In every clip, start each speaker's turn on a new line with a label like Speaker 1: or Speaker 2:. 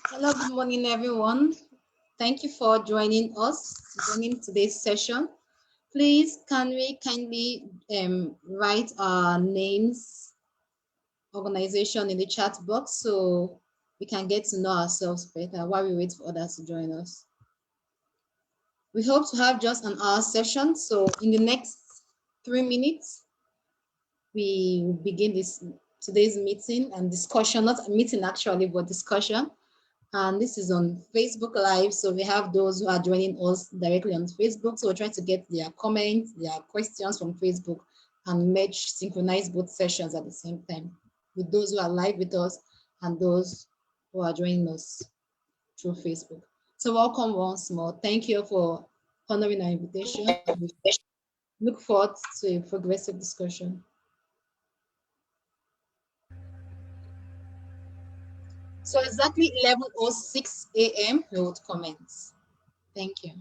Speaker 1: Hello, good morning, everyone. Thank you for joining today's session. Please, can we kindly write our names, organization in the chat box so we can get to know ourselves better while we wait for others to join us. We hope to have just an hour session. So in the next 3 minutes, we will begin today's meeting and discussion, not a meeting actually, but discussion. And this is on Facebook Live. So we have those who are joining us directly on Facebook. So we're trying to get their comments, their questions from Facebook and synchronize both sessions at the same time with those who are live with us and those who are joining us through Facebook. So welcome once more. Thank you for honoring our invitation. We look forward to a progressive discussion. So exactly 11:06 a.m. we would commence. Thank you.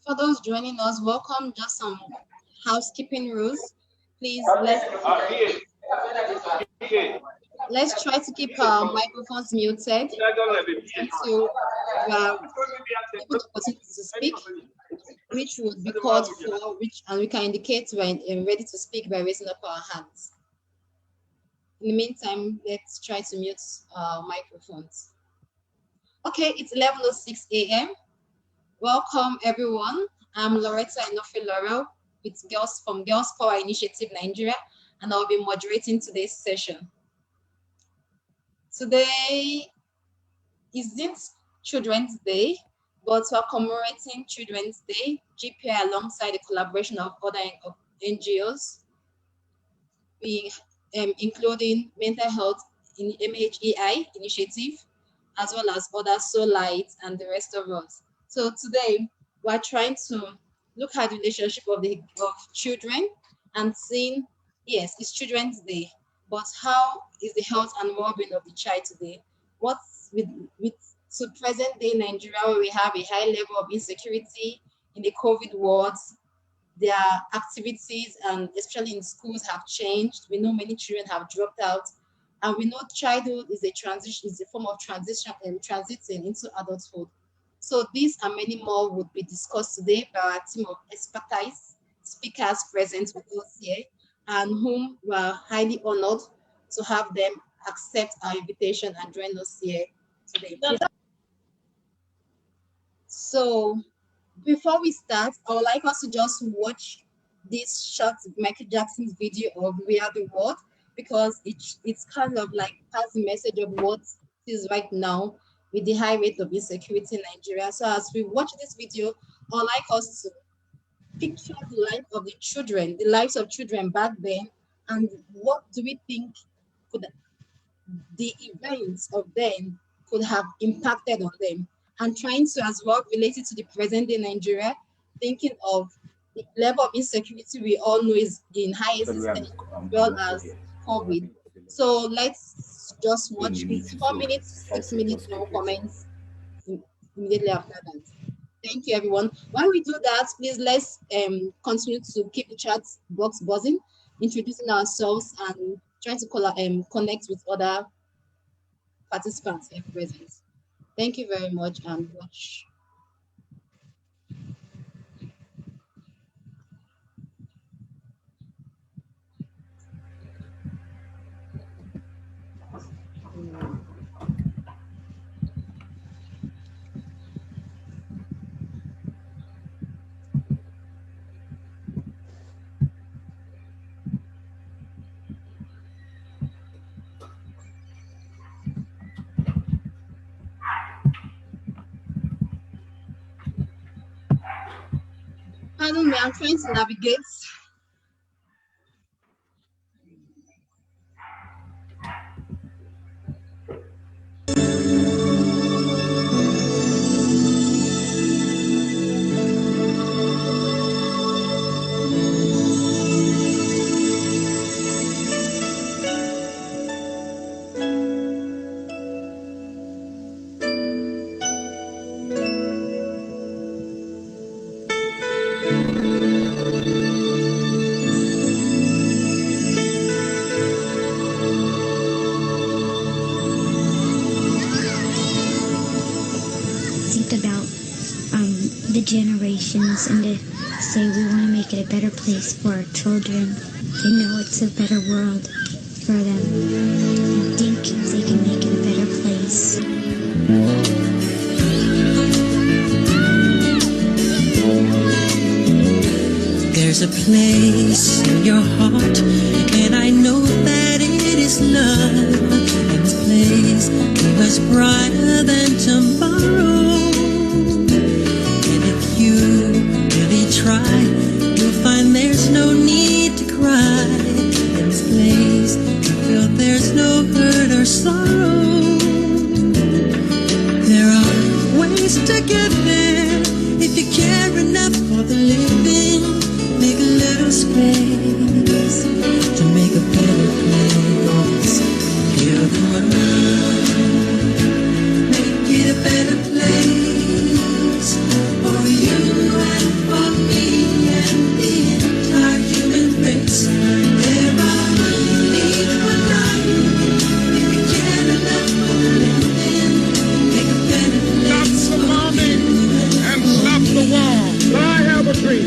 Speaker 1: For those joining us, welcome. Just some housekeeping rules. Please let's try to keep our microphones muted until we are given the opportunity to speak, which would be called for, and we can indicate when ready to speak by raising up our hands. In the meantime, let's try to mute our microphones. Okay, it's 11:06 a.m. Welcome, everyone. I'm Loretta Inofe Laurel with Girls Power Initiative Nigeria, and I'll be moderating today's session. Today isn't Children's Day, but we're commemorating Children's Day, GPI, alongside the collaboration of other NGOs, including Mental Health in MHEI Initiative, as well as other Solite and the rest of us. So today, we're trying to look at the relationship of children and seeing, yes, it's Children's Day, but how is the health and well-being of the child today? What's with to present day Nigeria, where we have a high level of insecurity in the COVID wards, their activities, and especially in schools, have changed. We know many children have dropped out, and we know childhood is a form of transition and transiting into adulthood. So these and many more would be discussed today by our team of expertise speakers present with us here, and whom we are highly honored to have them accept our invitation and join us here today. So before we start, I would like us to just watch this short Michael Jackson's video of We Are the World, because it's kind of like has the message of what is right now with the high rate of insecurity in Nigeria. So as we watch this video, I would like us to picture the life of the lives of children back then, and what do we think could the events of then could have impacted on them, and trying to as well relate it to the present day Nigeria, thinking of the level of insecurity we all know is in highest
Speaker 2: Sorry,
Speaker 1: as
Speaker 2: I'm
Speaker 1: well
Speaker 2: not sure
Speaker 1: as
Speaker 2: here. So I
Speaker 1: COVID.
Speaker 2: think
Speaker 1: So let's just
Speaker 2: when
Speaker 1: watch
Speaker 2: you
Speaker 1: it.
Speaker 2: need to,
Speaker 1: 4 minutes,
Speaker 2: I
Speaker 1: six
Speaker 2: say
Speaker 1: minutes,
Speaker 2: just
Speaker 1: no
Speaker 2: keep it.
Speaker 1: comments immediately after that. Thank you, everyone. While we do that, please let's continue to keep the chat box buzzing, introducing ourselves and trying to connect with other participants here present. Thank you very much and watch. Pardon me, I'm trying to navigate.
Speaker 3: Think about the generations and to say we want to make it a better place for our children. They know it's a better world for them. And think they can make it a better place.
Speaker 4: There's a place in your heart, and I know that it is love. And this place is much brighter than tomorrow. And if you really try, you'll find there's no need to cry. In this place, you feel there's no hurt or sorrow. There are ways to get there if you care enough for the living. Make a little space to make a better place. Heal the world, make it a better place for you and for me and the entire human race. There are needs for life if you care enough for the living. Make a better place for you and stop the war. I have a dream.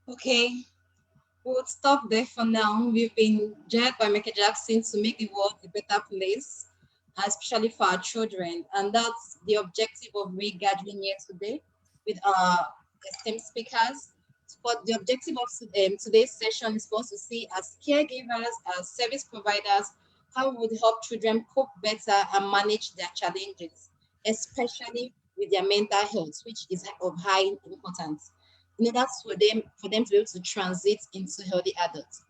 Speaker 1: Okay, we'll stop there for now. We've been jailed by Michael Jackson to make the world a better place, especially for our children. And that's the objective of we gathering here today with our esteemed speakers. But the objective of today's session is for us to see as caregivers, as service providers, how we would help children cope better and manage their challenges, especially with their mental health, which is of high importance in order for them to be able to transit into healthy adults.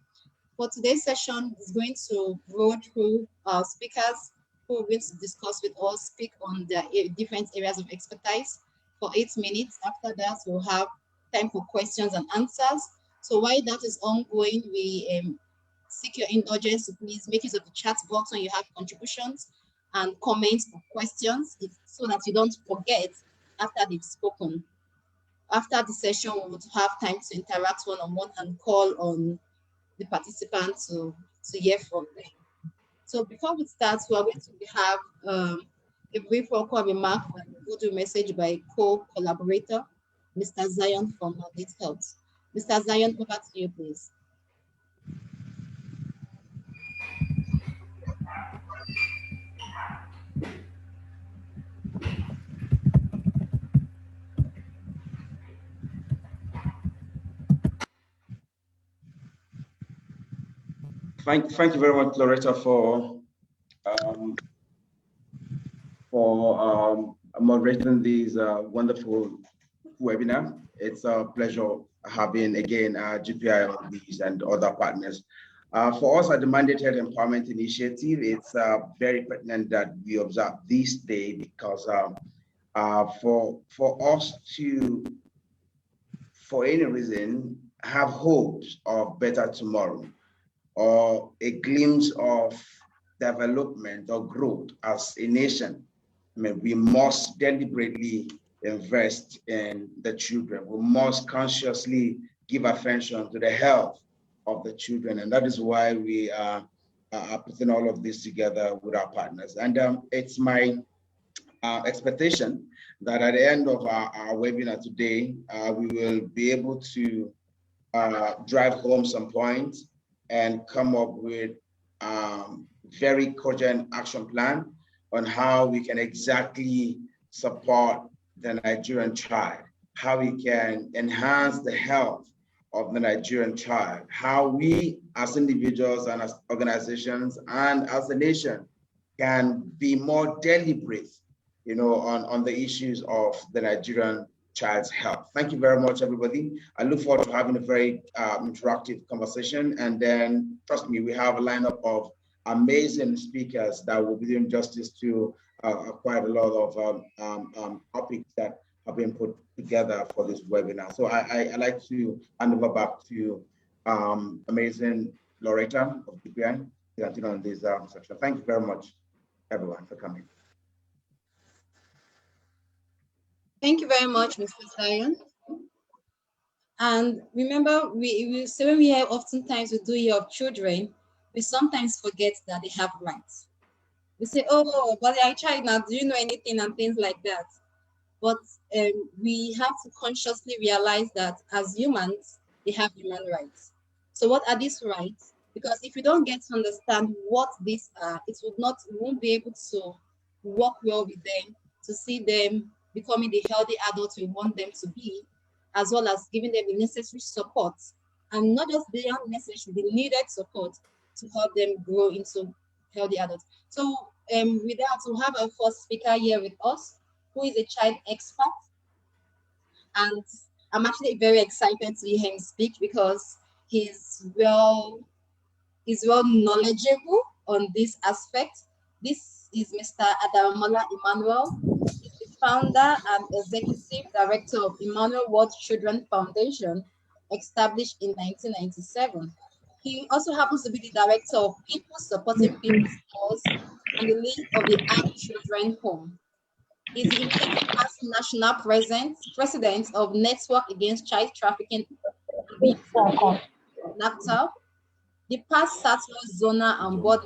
Speaker 1: For today's session is going to go through our speakers who are going to discuss with us, speak on their different areas of expertise for 8 minutes. After that, we'll have time for questions and answers. So while that is ongoing, we seek your indulgence to please make use of the chat box when you have contributions and comments or questions so that you don't forget after they've spoken. After the session, we would have time to interact one-on-one and call on the participants to hear from them. So before we start, we are going to have a brief welcome remark and a good message by co-collaborator, Mr. Zion from Mandate Health. Mr. Zion, over to you, please.
Speaker 2: Thank you very much, Loretta, for moderating this wonderful webinar. It's a pleasure having again GPI on these and other partners. For us at the Mandate Health Empowerment Initiative, it's very pertinent that we observe this day because for us to, for any reason, have hopes of better tomorrow or a glimpse of development or growth as a nation, I mean, we must deliberately invest in the children. We must consciously give attention to the health of the children. And that is why we are putting all of this together with our partners. And it's my expectation that at the end of our webinar today, we will be able to drive home some points and come up with very cogent action plan on how we can exactly support the Nigerian child, how we can enhance the health of the Nigerian child, how we as individuals and as organizations and as a nation can be more deliberate, you know, on the issues of the Nigerian child's health. Thank you very much, everybody. I look forward to having a very interactive conversation. And then, trust me, we have a lineup of amazing speakers that will be doing justice to quite a lot of topics that have been put together for this webinar. So I like to hand over back to amazing Loretta of GPI to continue on this section. Thank you very much, everyone, for coming.
Speaker 1: Thank you very much, Mr. Zion. And remember, we say when we have oftentimes we do Year of Children, we sometimes forget that they have rights. We say, oh, but they are a child now, do you know anything and things like that. But we have to consciously realize that as humans, they have human rights. So what are these rights? Because if you don't get to understand what these are, we won't be able to work well with them, to see them becoming the healthy adults we want them to be, as well as giving them the necessary support, and not just the unnecessary, the needed support to help them grow into healthy adults. So with that, we'll have our first speaker here with us, who is a child expert. And I'm actually very excited to hear him speak because he's well knowledgeable on this aspect. This is Mr. Adaramola Emmanuel. He's the founder and executive director of Emmanuel World Children Foundation, established in 1997. He also happens to be the director of People Supporting People's Cause and the lead of the Armed Children Home. He's the immediate past national president of Network Against Child Trafficking, NACTAL, the past Southwest Zona and board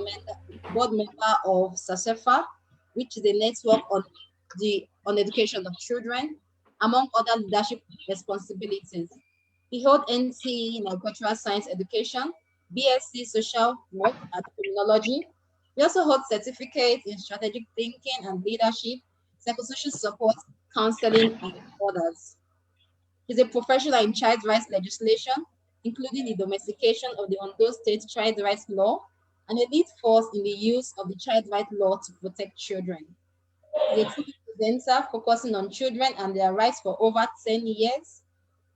Speaker 1: member of SACEFA, which is a network on education of children, among other leadership responsibilities. He held NCE in Agricultural Science Education, BSc Social Work and Criminology. He also holds certificates in strategic thinking and leadership, psychosocial support, counseling, and others. He's a professional in child rights legislation, including the domestication of the Ondo State Child Rights Law, and a lead force in the use of the child rights law to protect children. He's a TV presenter focusing on children and their rights for over 10 years.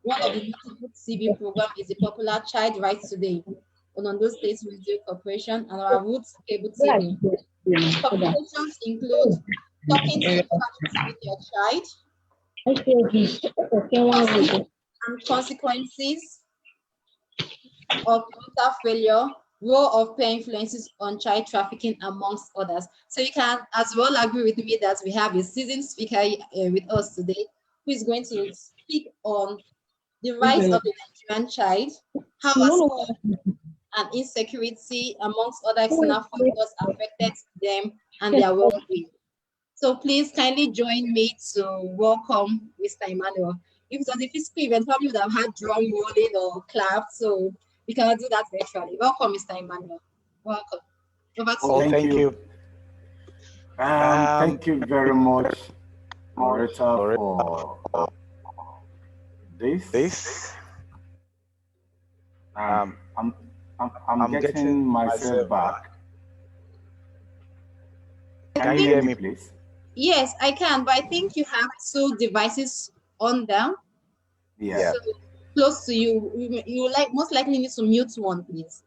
Speaker 1: One of the notable TV programs is the popular Child Rights Today, Ondo State Radio Corporation and our Roots Cable TV. Complications include talking sexuality with your child, and consequences of mental failure, role of peer influences on child trafficking, amongst others. So you can as well agree with me that we have a seasoned speaker with us today who is going to speak on the rights of the Nigerian child, how has and insecurity, amongst other external factors, affected them and their well-being. So please kindly join me to welcome Mr. Emmanuel. If it was a physical event, probably would have had drum rolling or clap, so we can do that virtually. Welcome, Mr. Emmanuel. Welcome. Over to you.
Speaker 5: Thank you. Thank you very much, Loretta, for this. I'm getting myself back. Can you hear me, please?
Speaker 1: Yes, I can, but I think you have two devices on them.
Speaker 5: Yeah.
Speaker 1: So close to you. You most likely need to mute one, please.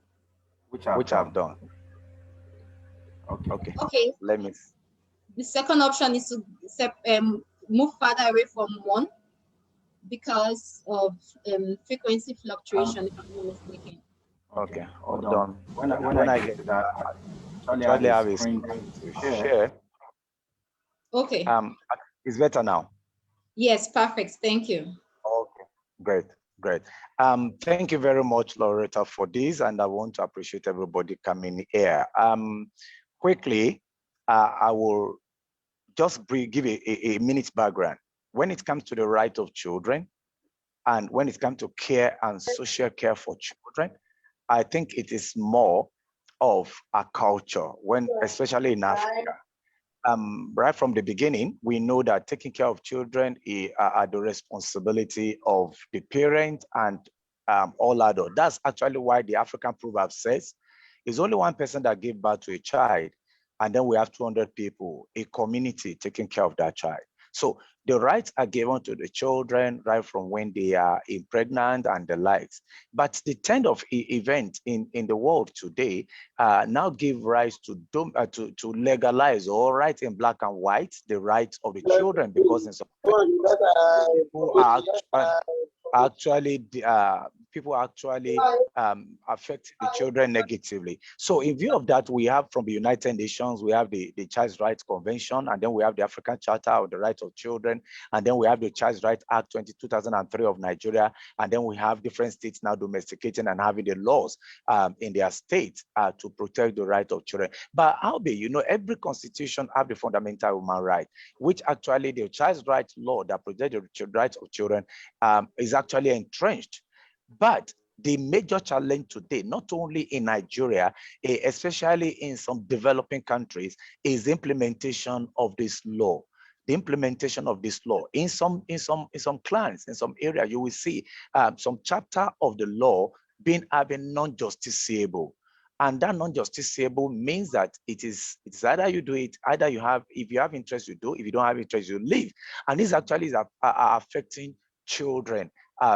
Speaker 5: Which I've done.
Speaker 1: Okay.
Speaker 5: Let me.
Speaker 1: The second option is to move further away from one because of frequency fluctuation, if I'm not mistaken.
Speaker 5: Okay, hold on. When I get to that, I have a screen to share.
Speaker 1: Okay.
Speaker 5: It's better now.
Speaker 1: Yes, perfect. Thank you.
Speaker 5: Okay, great. Thank you very much, Loretta, for this, and I want to appreciate everybody coming here. Quickly, I will just give a minute's background. When it comes to the right of children, and when it comes to care and social care for children, I think it is more of a culture, especially in Africa. Right from the beginning, we know that taking care of children are the responsibility of the parent and all adults. That's actually why the African proverb says, it's only one person that gave birth to a child, and then we have 200 people, a community taking care of that child. So the rights are given to the children right from when they are pregnant and the likes. But the trend of event in the world today now give rise to legalize or write in black and white the rights of the children, because in some people actually affect the children negatively. So in view of that, we have from the United Nations, we have the Child's Rights Convention, and then we have the African Charter of the Rights of Children, and then we have the Child's Rights Act 2003 of Nigeria, and then we have different states now domesticating and having the laws in their states to protect the right of children. But how be, every constitution have the fundamental human right, which actually the Child's Rights Law that protects the rights of children is actually entrenched. But the major challenge today, not only in Nigeria, especially in some developing countries, is the implementation of this law. The implementation of this law in some clans, in some areas, you will see some chapter of the law having non-justiciable. And that non-justiciable means that it's either you do it, either if you have interest, you do. If you don't have interest, you leave. And this actually is affecting children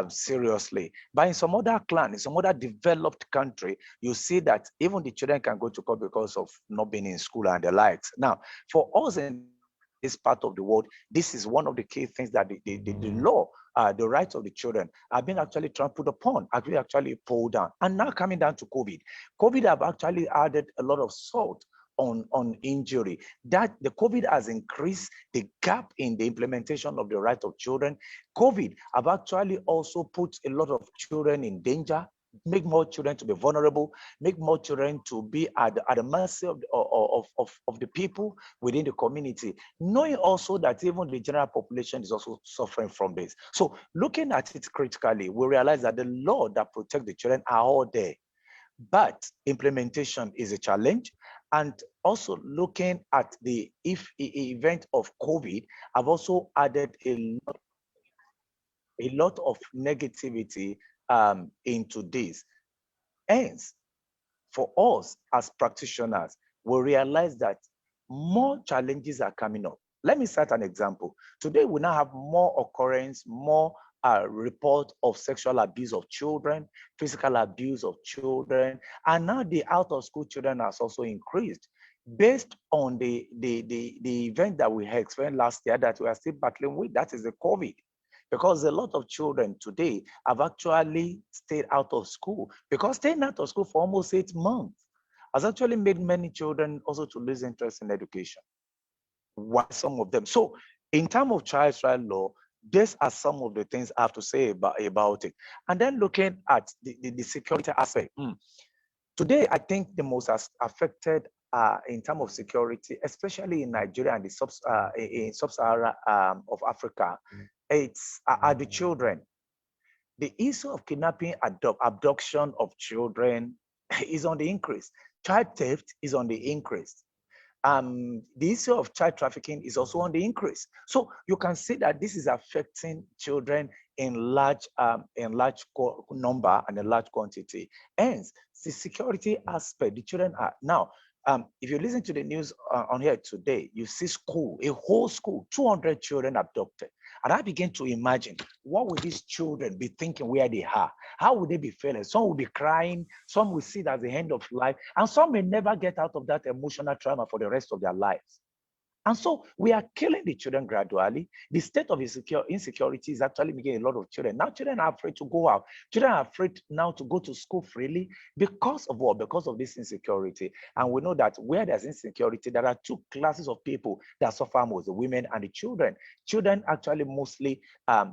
Speaker 5: seriously. But in some other clan, in some other developed country, you see that even the children can go to court because of not being in school and the likes. Now, for us in this part of the world, this is one of the key things that the law, the rights of the children have been actually trampled upon, actually pulled down. And now coming down to COVID. COVID have actually added a lot of salt on injury. That the COVID has increased the gap in the implementation of the right of children. COVID have actually also put a lot of children in danger, make more children to be vulnerable, make more children to be at the mercy of the people within the community, knowing also that even the general population is also suffering from this. So looking at it critically, we realize that the law that protects the children are all there, but implementation is a challenge. And also looking at the event of COVID, I've also added a lot of negativity into this. Hence, for us as practitioners, we realize that more challenges are coming up. Let me cite an example. Today, we now have more occurrence, more report of sexual abuse of children, physical abuse of children, and now the out of school children has also increased based on the event that we had experienced last year that we are still battling with, that is the COVID. Because a lot of children today have actually stayed out of school, because staying out of school for almost 8 months has actually made many children also to lose interest in education. Why some of them? So in terms of child's right law, these are some of the things I have to say about it. And then looking at the security aspect. Today, I think the most affected in terms of security, especially in Nigeria and in sub-Sahara of Africa, are the children. The issue of kidnapping, abduction of children is on the increase. Child theft is on the increase. The issue of child trafficking is also on the increase. So you can see that this is affecting children in large number and a large quantity. Hence, the security aspect, the children are now. If you listen to the news on here today, you see a whole school, 200 children abducted. And I begin to imagine, what will these children be thinking where they are? How would they be feeling? Some will be crying, some will see it as the end of life, and some may never get out of that emotional trauma for the rest of their lives. And so we are killing the children gradually. The state of insecurity is actually making a lot of children. Now children are afraid to go out. Children are afraid now to go to school freely because of what? Because of this insecurity. And we know that where there's insecurity, there are two classes of people that suffer most, the women and the children. Children actually mostly and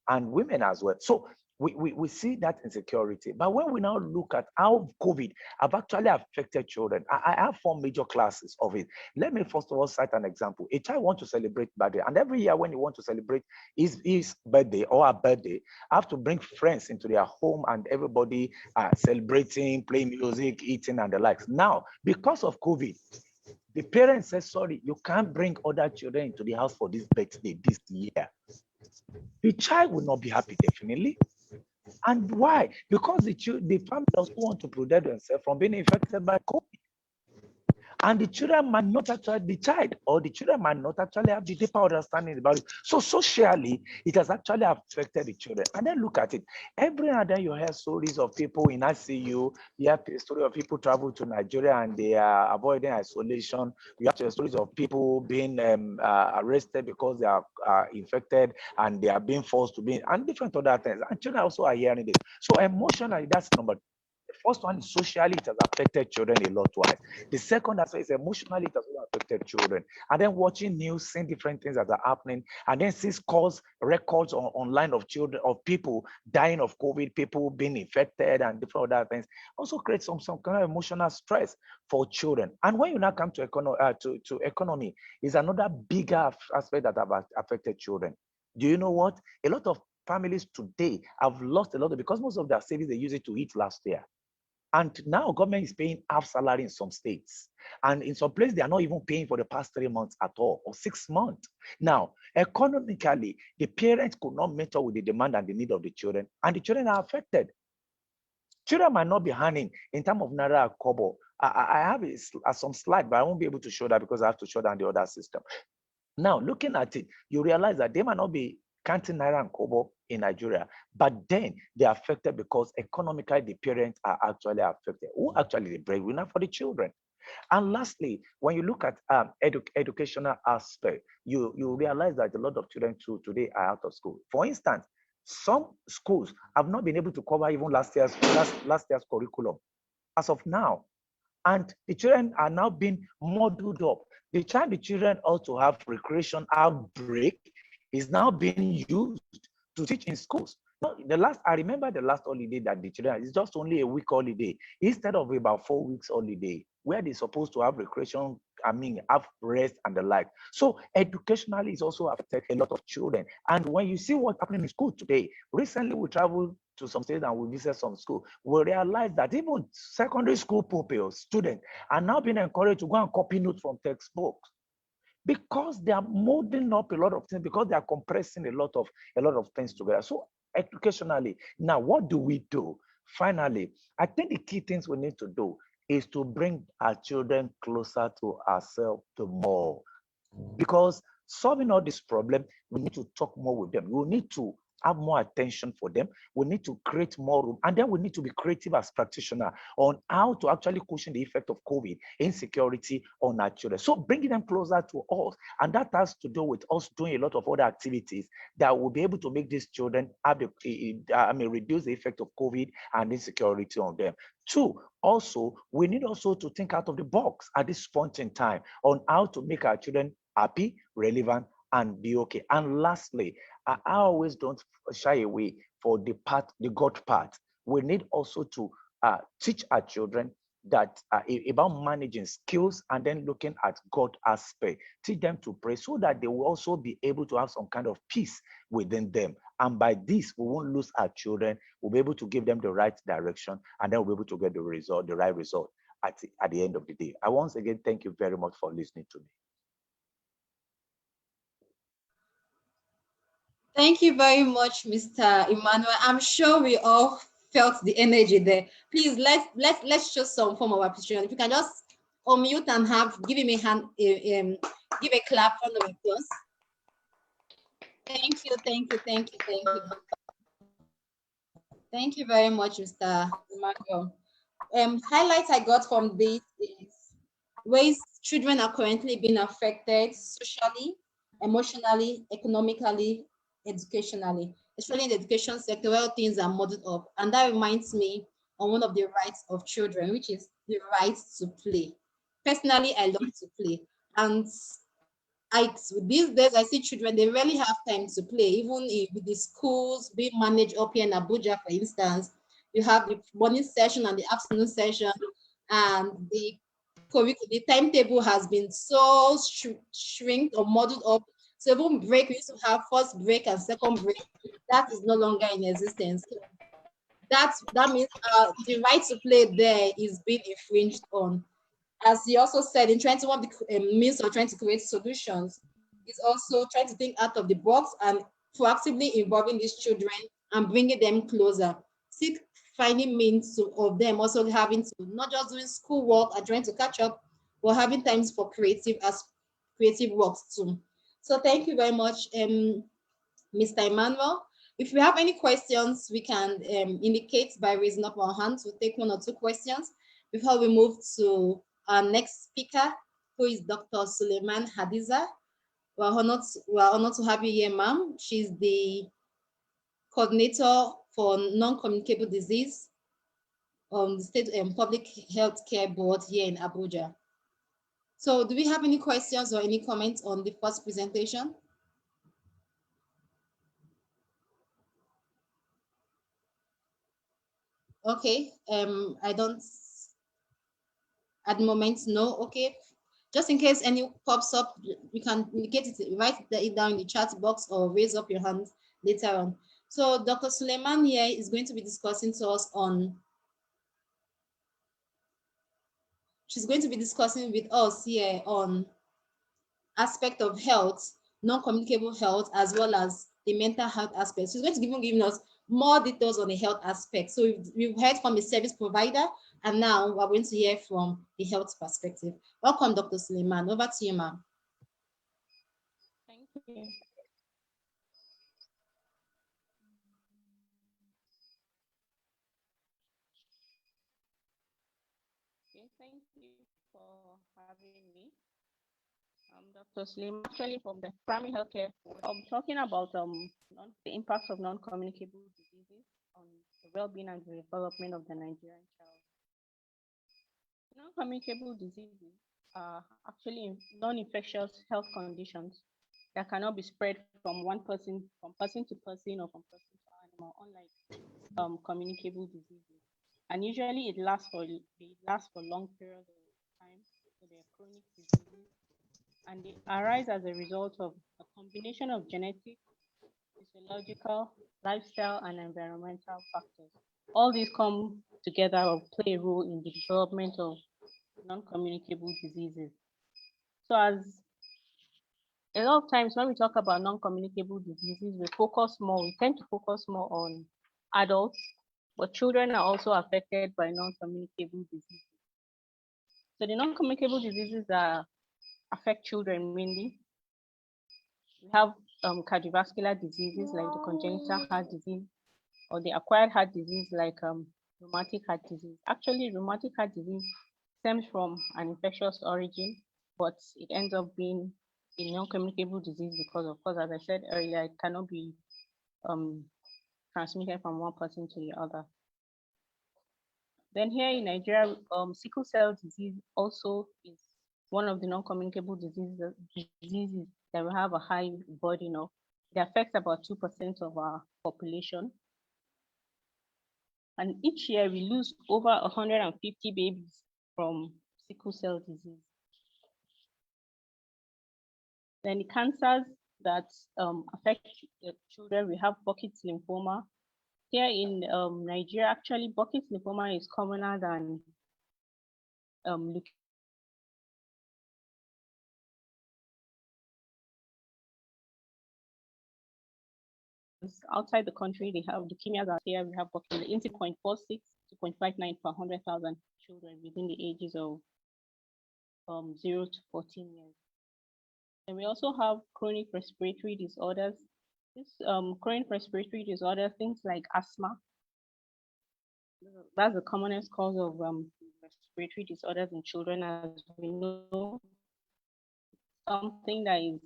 Speaker 5: women as well. So we see that insecurity. But when we now look at how COVID have actually affected children, I have 4 major classes of it. Let me first of all cite an example. A child wants to celebrate birthday, and every year when you want to celebrate his birthday or a birthday, have to bring friends into their home and everybody celebrating, playing music, eating and the likes. Now, because of COVID, the parents said, sorry, you can't bring other children into the house for this birthday this year. The child will not be happy, definitely. And why? Because the family also want to protect themselves from being infected by COVID. And the children might not actually, the child or the children might not actually have the deeper understanding about it. So socially, it has actually affected the children. And then look at it. Every other you hear stories of people in ICU, you have the story of people travel to Nigeria and they are avoiding isolation. You have the stories of people being arrested because they are infected and they are being forced to be, and different other things. And children also are hearing this. So emotionally, that's number two. The first one is socially, it has affected children a lot twice. The second aspect is emotionally, it has also affected children. And then watching news, seeing different things that are happening, and then seeing records online of children, of people dying of COVID, people being infected and different other things, also creates some kind of emotional stress for children. And when you now come to economy, is another bigger aspect that have affected children. Do you know what? A lot of families today have lost a lot because most of their savings they used it to eat last year. And now government is paying half salary in some states. And in some places, they are not even paying for the past 3 months at all, or 6 months. Now, economically, the parents could not meet up with the demand and the need of the children, and the children are affected. Children might not be earning in terms of Naira Kobo. I have some slide, but I won't be able to show that because I have to show down the other system. Now, looking at it, you realize that they might not be counting Naira and Kobo in Nigeria, but then they are affected because economically the parents are actually affected. Who actually the breadwinner for the children? And lastly, when you look at educational aspect, you realize that a lot of children today are out of school. For instance, some schools have not been able to cover even last year's curriculum as of now. And the children are now being modeled up. The time the children ought to have recreation outbreak is now being used to teach in schools. I remember the last holiday that the children, it's just only a week holiday instead of about 4 weeks holiday where they're supposed to have recreation, have rest and the like. So educationally, it's also affected a lot of children. And when you see what's happening in school today, recently we traveled to some states and we visited some school, we realized that even secondary school pupils, students, are now being encouraged to go and copy notes from textbooks, because they are molding up a lot of things, because they are compressing a lot of things together. So educationally, now what do we do? Finally, I think the key things we need to do is to bring our children closer to ourselves the more, because solving all this problem, we need to talk more with them. We need to have more attention for them. We need to create more room. And then we need to be creative as practitioners on how to actually cushion the effect of COVID insecurity on our children. So bringing them closer to us. And that has to do with us doing a lot of other activities that will be able to make these children have reduce the effect of COVID and insecurity on them. Two, also, we need also to think out of the box at this point in time on how to make our children happy, relevant, and be okay. And lastly, I always don't shy away for the God part. We need also to teach our children that about managing skills and then looking at God aspect. Teach them to pray so that they will also be able to have some kind of peace within them. And by this, we won't lose our children. We'll be able to give them the right direction, and then we'll be able to get the right result at the end of the day. I once again thank you very much for listening to me.
Speaker 1: Thank you very much, Mr. Emmanuel. I'm sure we all felt the energy there. Please let's show some form of appreciation. If you can just unmute and give him a hand, give a clap on the applause. Thank you. Thank you very much, Mr. Emmanuel. Highlights I got from this is ways children are currently being affected socially, emotionally, economically, educationally, especially in the education sector where things are muddled up. And that reminds me on one of the rights of children, which is the right to play. Personally, I love to play. And these days, I see children, they rarely have time to play, even with the schools being managed up here in Abuja, for instance. You have the morning session and the afternoon session, and the timetable has been so shrinked or modeled up. So even break, we used to have first break and second break. That is no longer in existence. So that means the right to play there is being infringed on. As he also said, in trying to one of the means of trying to create solutions, is also trying to think out of the box and proactively involving these children and bringing them closer. Seek finding means of them also having to not just doing schoolwork and trying to catch up, but having times for creative works too. So thank you very much, Mr. Emmanuel. If we have any questions, we can indicate by raising up our hands. We'll take one or two questions before we move to our next speaker, who is Dr. Suleiman Hadiza. We're honored to have you here, ma'am. She's the coordinator for non-communicable disease on the State Public Health Care Board here in Abuja. So do we have any questions or any comments on the first presentation? Okay, I don't, at the moment, no. Okay, just in case any pops up, you can indicate it, write it down in the chat box or raise up your hand later on. So Dr. Suleiman here is going to be discussing to us on, she's going to be discussing with us here on aspect of health, non-communicable health, as well as the mental health aspect. She's going to be giving us more details on the health aspect. So we've heard from a service provider, and now we're going to hear from the health perspective. Welcome, Dr. Suleiman. Over to you, ma'am.
Speaker 6: Thank you. Okay, thank you for having me. I'm Dr. Suleiman, actually from the primary healthcare. I'm talking about the impacts of non-communicable diseases on the well-being and the development of the Nigerian child. Non-communicable diseases are actually non-infectious health conditions that cannot be spread from person to person or from person to animal, unlike communicable diseases. And usually it lasts for long periods of time, so they're chronic diseases, and they arise as a result of a combination of genetic, physiological, lifestyle, and environmental factors. All these come together or play a role in the development of non-communicable diseases. So as a lot of times when we talk about non-communicable diseases, we tend to focus more on adults, but children are also affected by non-communicable diseases. So the non-communicable diseases that affect children mainly We have cardiovascular diseases like the congenital heart disease or the acquired heart disease like rheumatic heart disease. Actually, rheumatic heart disease stems from an infectious origin, but it ends up being a non-communicable disease because, of course, as I said earlier, it cannot be transmitted from one person to the other. Then here in Nigeria, sickle cell disease also is one of the non-communicable diseases that we have a high burden of. It affects about 2% of our population. And each year we lose over 150 babies from sickle cell disease. Then the cancers that affect children, we have Burkitt's lymphoma. Here in Nigeria, actually, Burkitt's lymphoma is commoner than leukemia. Outside the country, they have leukemias. Here we have Burkitt's in 0.46 to 0.59 per 100,000 children within the ages of 0 to 14 years. And we also have chronic respiratory disorders. This chronic respiratory disorder, things like asthma, that's the commonest cause of respiratory disorders in children, as we know. Something that is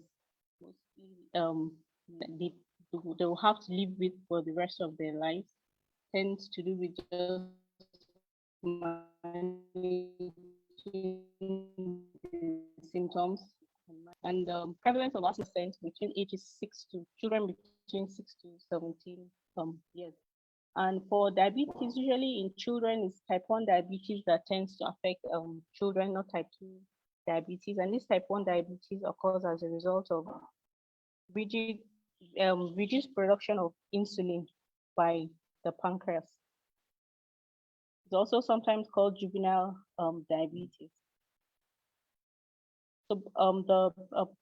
Speaker 6: they will have to live with for the rest of their lives. Tends to do with just symptoms. And prevalence of asthma between ages 6 to children between 6 to 17 years. And for diabetes, usually in children, it's type 1 diabetes that tends to affect children, not type 2 diabetes. And this type 1 diabetes occurs as a result of reduced production of insulin by the pancreas. It's also sometimes called juvenile diabetes. So the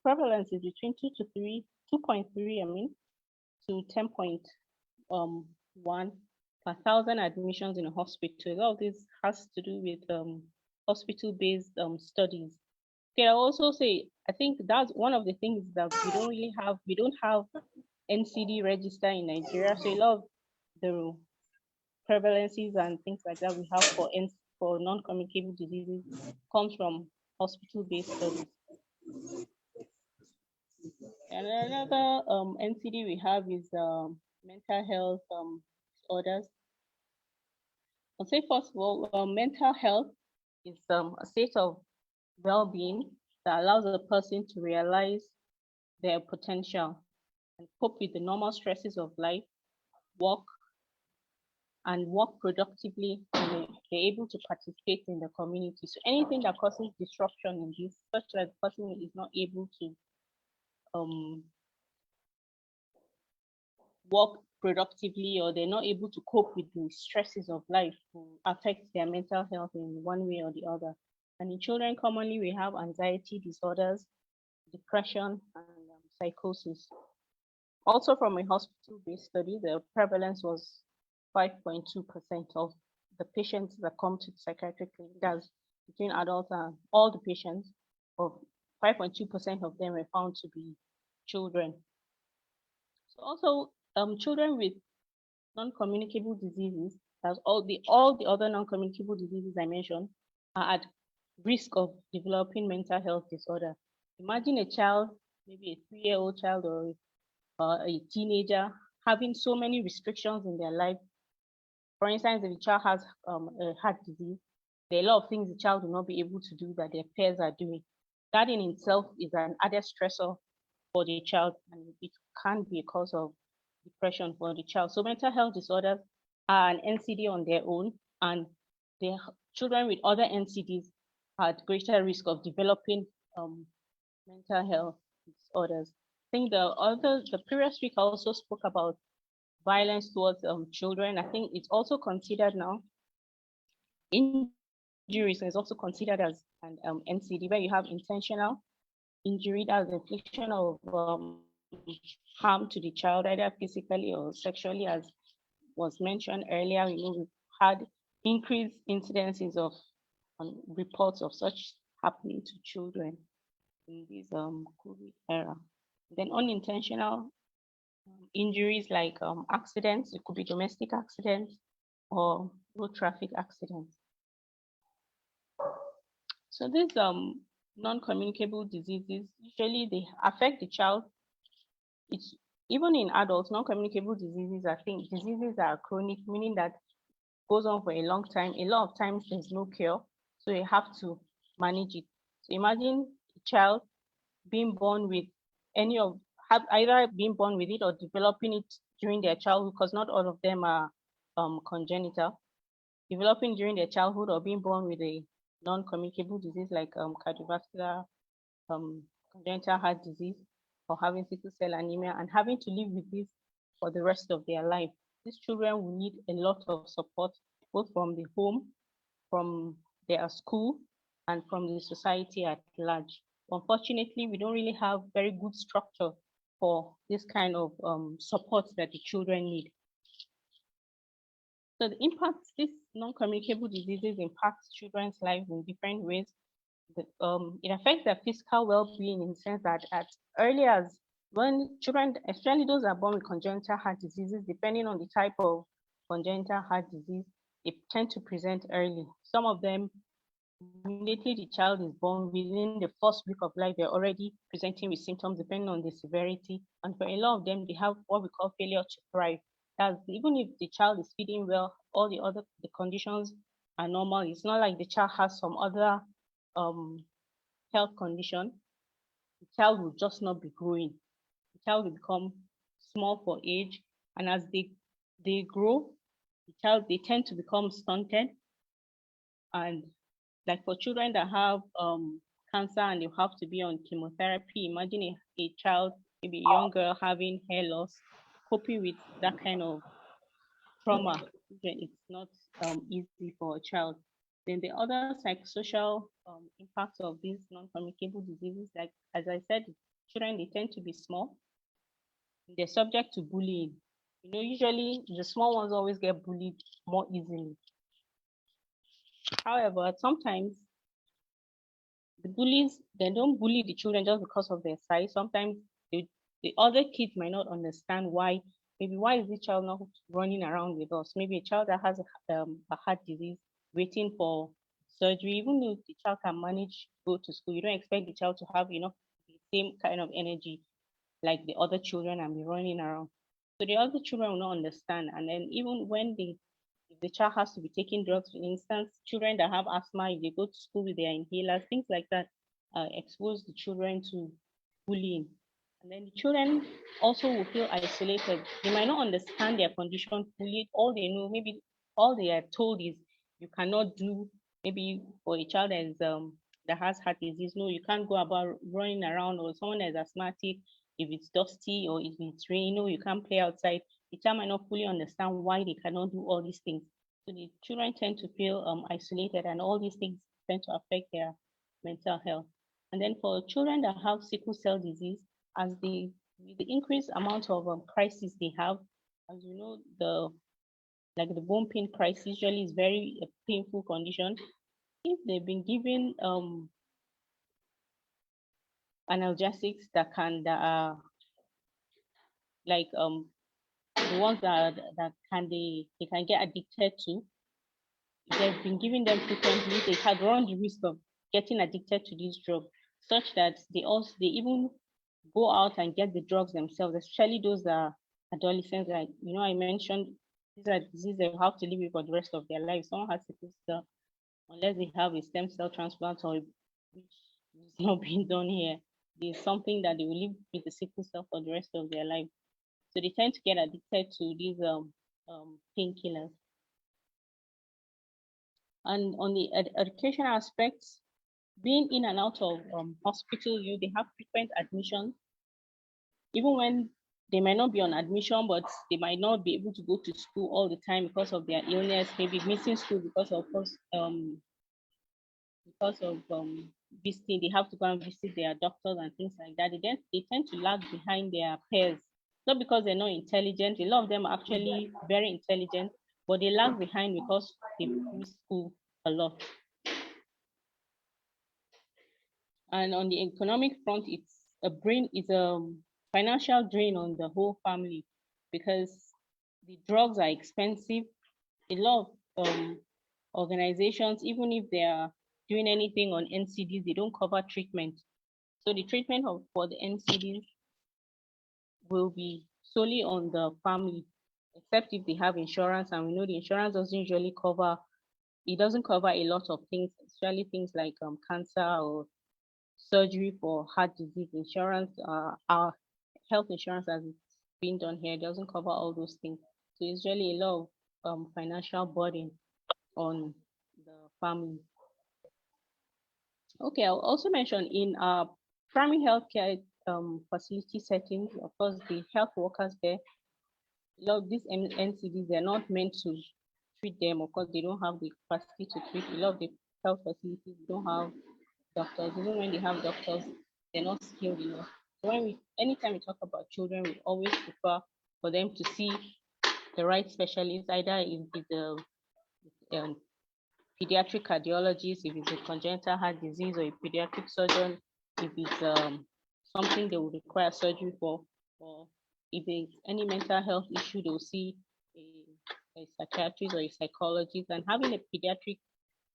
Speaker 6: prevalence is between 2.3 to 10.1 per thousand admissions in a hospital. All of this has to do with hospital-based studies. Can I also say, I think that's one of the things that we don't really have. We don't have NCD register in Nigeria, so a lot of the prevalences and things like that we have for non-communicable diseases comes from hospital-based studies. And another NCD we have is mental health disorders. I'll say first of all, mental health is a state of well-being that allows a person to realize their potential and cope with the normal stresses of life, work productively, and they're able to participate in the community. So anything that causes disruption in this, such that the person is not able to work productively, or they're not able to cope with the stresses of life, will affect their mental health in one way or the other. And in children, commonly we have anxiety disorders, depression, and psychosis. Also, from a hospital-based study, the prevalence was 5.2% of the patients that come to the psychiatric clinic, that's between adults and all the patients, of 5.2% of them were found to be children. So also, children with non-communicable diseases, that's all the other non-communicable diseases I mentioned, are at risk of developing mental health disorder. Imagine a child, maybe a 3-year-old child or a teenager, having so many restrictions in their life. For instance, if a child has a heart disease, there are a lot of things the child will not be able to do that their peers are doing. That in itself is an added stressor for the child, and it can be a cause of depression for the child. So mental health disorders are an NCD on their own, and the children with other NCDs are at greater risk of developing mental health disorders. I think the previous week I also spoke about violence towards children. I think it's also considered now. Injuries is also considered as an NCD, where you have intentional injury, that's the infliction of harm to the child, either physically or sexually, as was mentioned earlier. We've had increased incidences of reports of such happening to children in this COVID era. Then unintentional injuries like accidents, it could be domestic accidents or road traffic accidents. So these non-communicable diseases, usually they affect the child. It's even in adults, non-communicable diseases, I think diseases are chronic, meaning that goes on for a long time. A lot of times there's no cure, so you have to manage it. So imagine a child being born with either being born with it or developing it during their childhood, because not all of them are congenital. Developing during their childhood or being born with a non-communicable disease like cardiovascular, congenital heart disease, or having sickle cell anemia, and having to live with this for the rest of their life. These children will need a lot of support, both from the home, from their school, and from the society at large. Unfortunately, we don't really have very good structure for this kind of support that the children need. So the impacts, these non-communicable diseases impact children's lives in different ways. It affects their physical well-being in the sense that as early as when children, especially those that are born with congenital heart diseases, depending on the type of congenital heart disease, they tend to present early. Some of them, immediately the child is born, within the first week of life, they're already presenting with symptoms depending on the severity. And for a lot of them, they have what we call failure to thrive. That's even if the child is feeding well, all the conditions are normal. It's not like the child has some other health condition. The child will just not be growing. The child will become small for age, and as they grow, they tend to become stunted. And like for children that have cancer and they have to be on chemotherapy, imagine a child, maybe a young girl, having hair loss, coping with that kind of trauma. It's not easy for a child. Then the other psychosocial impacts of these non-communicable diseases, like as I said, children, they tend to be small. They're subject to bullying. Usually the small ones always get bullied more easily. However, sometimes the bullies, they don't bully the children just because of their size. Sometimes the other kids might not understand why. Maybe why is the child not running around with us? Maybe a child that has a heart disease waiting for surgery, even though the child can manage to go to school, you don't expect the child to have the same kind of energy like the other children and be running around. So the other children will not understand. And then even when if the child has to be taking drugs, for instance, children that have asthma, if they go to school with their inhalers, things like that, expose the children to bullying. And then the children also will feel isolated. They might not understand their condition fully. All they know, maybe all they are told is you cannot do, maybe for a child that has heart disease, no, you can't go about running around, or someone that is asthmatic, if it's dusty or if it's raining, no, you can't play outside. The child might not fully understand why they cannot do all these things. So the children tend to feel isolated, and all these things tend to affect their mental health. And then for children that have sickle cell disease, as the increased amount of crisis they have, as you know, the bone pain crisis usually is very painful condition. If they've been given analgesics that are like the ones that they can get addicted to, if they've been giving them frequently, they had run the risk of getting addicted to this drug, such that they even go out and get the drugs themselves, especially those that are adolescents. Like I mentioned, these are diseases they have to live with for the rest of their life. Someone has sickle cell, unless they have a stem cell transplant, or which is not being done here, there's something that they will live with the sickle cell for the rest of their life. So they tend to get addicted to these painkillers. And on the education aspects, being in and out of hospital, they have frequent admissions, even when they might not be on admission, but they might not be able to go to school all the time because of their illness, maybe missing school because of visiting. They have to go and visit their doctors and things like that. They tend to lag behind their peers, not because they're not intelligent. A lot of them are actually very intelligent, but they lag behind because they miss school a lot. And on the economic front, financial drain on the whole family because the drugs are expensive. A lot of organizations, even if they are doing anything on NCDs, they don't cover treatment. So the treatment for the NCDs will be solely on the family, except if they have insurance, and we know the insurance doesn't usually cover, it doesn't cover a lot of things, especially things like cancer or surgery for heart disease. Insurance, our health insurance as it's being done here doesn't cover all those things. So it's really a lot of financial burden on the family. Okay, I'll also mention in primary healthcare facility settings, of course, the health workers there, a lot of these NCDs, they're not meant to treat them. Of course, they don't have the capacity to treat. A lot of the health facilities don't have doctors. Even when they have doctors, they're not skilled enough. So anytime we talk about children, we always prefer for them to see the right specialist, either if it's the pediatric cardiologist, if it's a congenital heart disease, or a pediatric surgeon, if it's something they will require surgery for, or if there's any mental health issue, they'll see a psychiatrist or a psychologist. And having a pediatric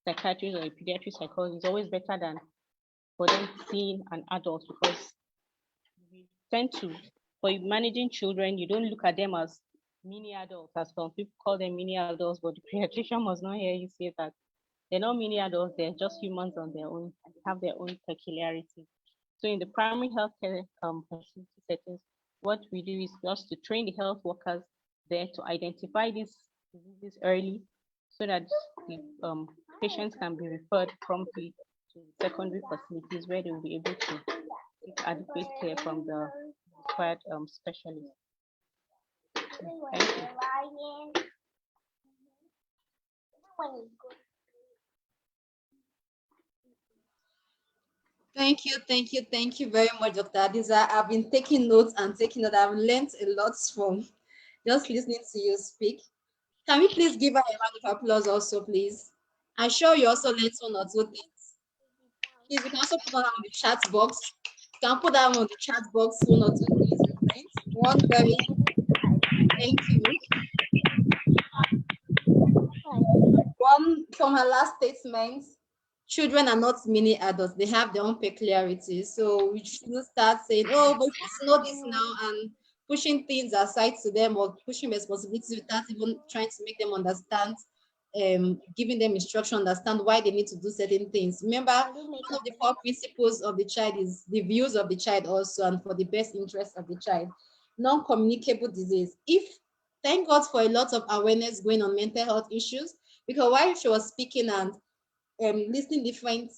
Speaker 6: psychiatrist or a pediatric psychologist is always better than for them seeing an adult, because we tend to, for managing children, you don't look at them as mini adults, as some people call them mini adults, but the pediatrician must not hear you say that. They're not mini adults, they're just humans on their own and have their own peculiarity. So in the primary healthcare facility settings, what we do is just to train the health workers there to identify these diseases early so that the patients can be referred promptly to secondary facilities where they will be able to get adequate care from the required specialist. Thank you.
Speaker 1: Thank you very much, Dr. Adiza. I've been taking notes and taking notes. I've learned a lot from just listening to you speak. Can we please give her a round of applause also, please? I'm sure you also learned one or two things. Please, you can also put that on the chat box. You can put that on the chat box, one or two things you learned. One very, thank you. One from her last statement, children are not mini adults, they have their own peculiarities. So we shouldn't start saying, oh, but you know this now, and pushing things aside to them or pushing responsibilities without even trying to make them understand, giving them instruction, understand why they need to do certain things. Remember, one of the 4 principles of the child is the views of the child also, and for the best interest of the child. Non-communicable disease. Thank God for a lot of awareness going on mental health issues, because while she was speaking and listing different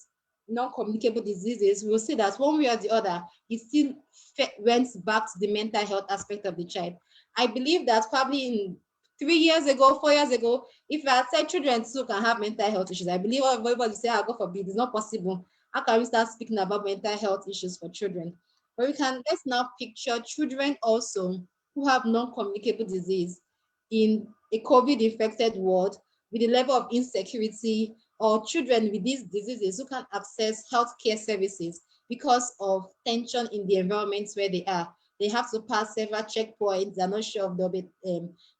Speaker 1: non-communicable diseases, we'll see that one way or the other, it still went back to the mental health aspect of the child. I believe that probably in 3 years ago, 4 years ago, if I said children too can have mental health issues, I believe everybody say, God forbid, it's not possible. How can we start speaking about mental health issues for children? But let's now picture children also who have non-communicable disease in a COVID-infected world with the level of insecurity, or children with these diseases who can access healthcare services because of tension in the environments where they are. They have to pass several checkpoints. They're not sure if there'll be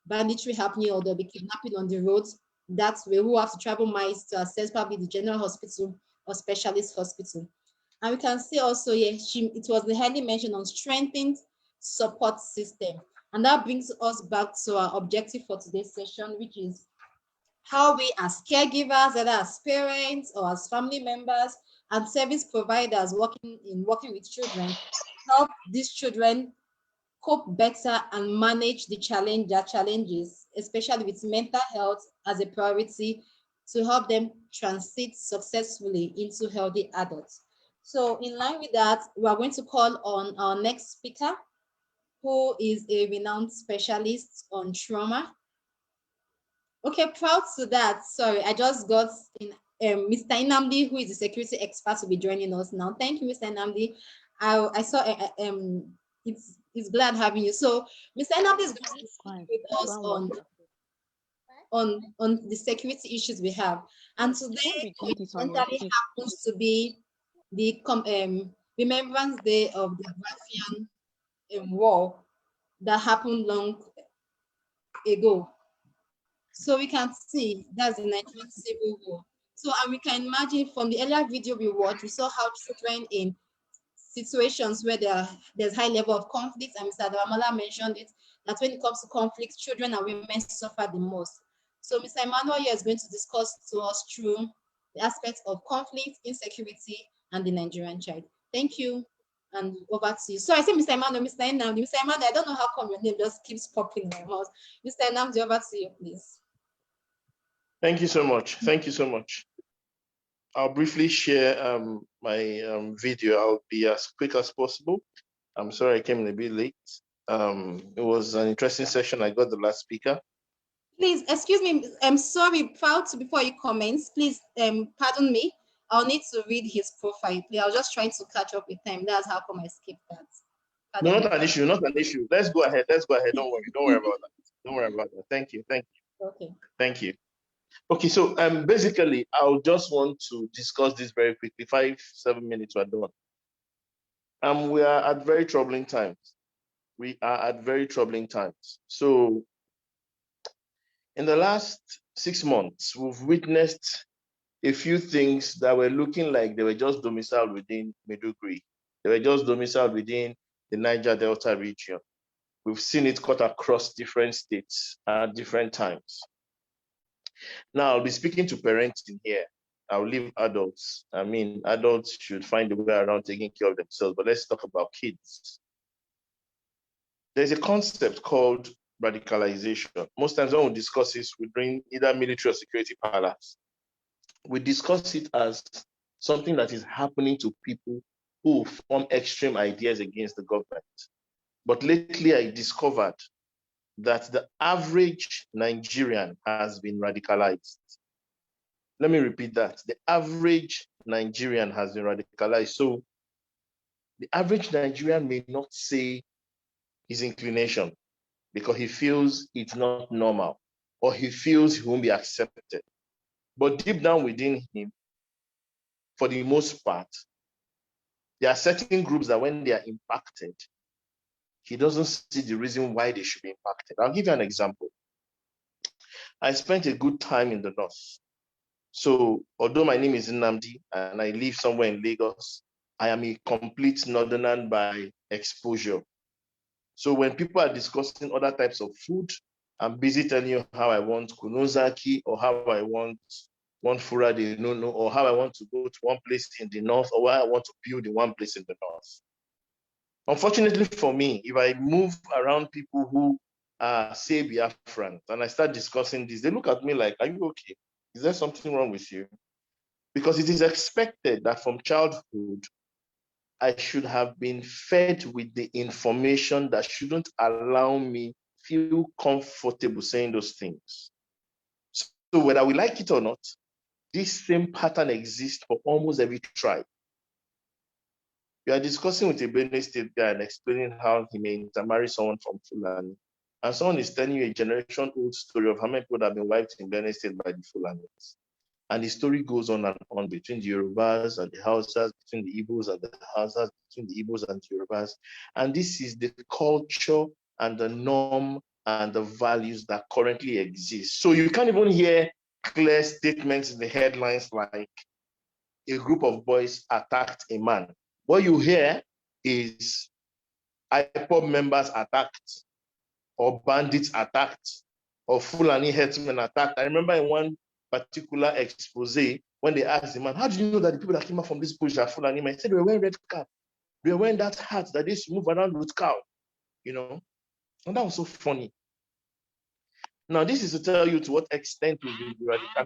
Speaker 1: banditry happening or there'll be kidnapping on the roads. That's where who have to travel miles to access probably the general hospital or specialist hospital. And we can see also, it was highly mentioned on strengthened support system. And that brings us back to our objective for today's session, which is how we as caregivers, whether as parents or as family members and service providers working with children, help these children cope better and manage their challenges, especially with mental health as a priority, to help them transit successfully into healthy adults. So in line with that, we are going to call on our next speaker, who is a renowned specialist on trauma. Okay, proud to that. Sorry, I just got in Mr. Inamdi, who is a security expert, will be joining us now. Thank you, Mr. Inamdi. I saw it's glad having you. So Mr. Inamdi is going to speak with us on the security issues we have. And today coincidentally happens to be the Remembrance Day of the Biafran war that happened long ago. So we can see that's the Nigerian Civil War. So, and we can imagine from the earlier video we watched, we saw how children in situations where there's high level of conflict, and Mr. Adamala mentioned it, that when it comes to conflict, children and women suffer the most. So Mr. Emmanuel here is going to discuss to us through the aspects of conflict, insecurity, and the Nigerian child. Thank you, and over to you. So I say Mr. Emmanuel, Mr. Nnamdi. Mr. Emmanuel, I don't know how come your name just keeps popping in my mouth. Mr. Nnamdi, over to you, please.
Speaker 7: Thank you so much. Thank you so much. I'll briefly share my video. I'll be as quick as possible. I'm sorry I came in a bit late. It was an interesting session. I got the last speaker.
Speaker 1: Please, excuse me. I'm sorry, before you comment, please pardon me. I'll need to read his profile. I was just trying to catch up with time. That's how come I skipped that.
Speaker 7: No, not an issue, not an issue. Let's go ahead. Let's go ahead. Don't worry. Don't worry about that. Don't worry about that. Thank you. Thank you.
Speaker 1: Okay.
Speaker 7: Thank you. Okay, so basically, I'll just want to discuss this very quickly. 5-7 minutes we're done. We are at very troubling times. We are at very troubling times. So in the last 6 months, we've witnessed a few things that were looking like they were just domiciled within Maiduguri. They were just domiciled within the Niger Delta region. We've seen it cut across different states at different times. Now, I'll be speaking to parents in here. I'll leave adults. I mean, adults should find a way around taking care of themselves, but let's talk about kids. There's a concept called radicalization. Most times when we discuss this, we bring either military or security palace. We discuss it as something that is happening to people who form extreme ideas against the government. But lately I discovered that the average Nigerian has been radicalized. Let me repeat that. The average Nigerian has been radicalized. So the average Nigerian may not say his inclination because he feels it's not normal or he feels he won't be accepted. But deep down within him, for the most part, there are certain groups that when they are impacted, he doesn't see the reason why they should be impacted. I'll give you an example. I spent a good time in the north. So although my name is Nnamdi and I live somewhere in Lagos, I am a complete northerner by exposure. So when people are discussing other types of food, I'm busy telling you how I want kunozaki or how I want fura de nono or how I want to go to one place in the north or why I want to build in one place in the north. Unfortunately for me, if I move around people who say Biafran and I start discussing this, they look at me like, are you okay? Is there something wrong with you? Because it is expected that from childhood, I should have been fed with the information that shouldn't allow me feel comfortable saying those things. So whether we like it or not, this same pattern exists for almost every tribe. You are discussing with a Benue State guy and explaining how he may intermarry someone from Fulani, and someone is telling you a generation-old story of how many people have been wiped in Benue State by the Fulanis. And the story goes on and on between the Yorubas and the Hausas, between the Igbos and the Hausas, between the Igbos and the Yorubas. And this is the culture and the norm and the values that currently exist. So you can't even hear clear statements in the headlines like a group of boys attacked a man. What you hear is IPOB members attacked, or bandits attacked, or Fulani herdsmen attacked. I remember in one particular expose when they asked the man, how do you know that the people that came out from this bush are Fulani? He said they were wearing red cap. They were wearing that hat that they used to move around with cow, you know? And that was so funny. Now, this is to tell you to what extent we've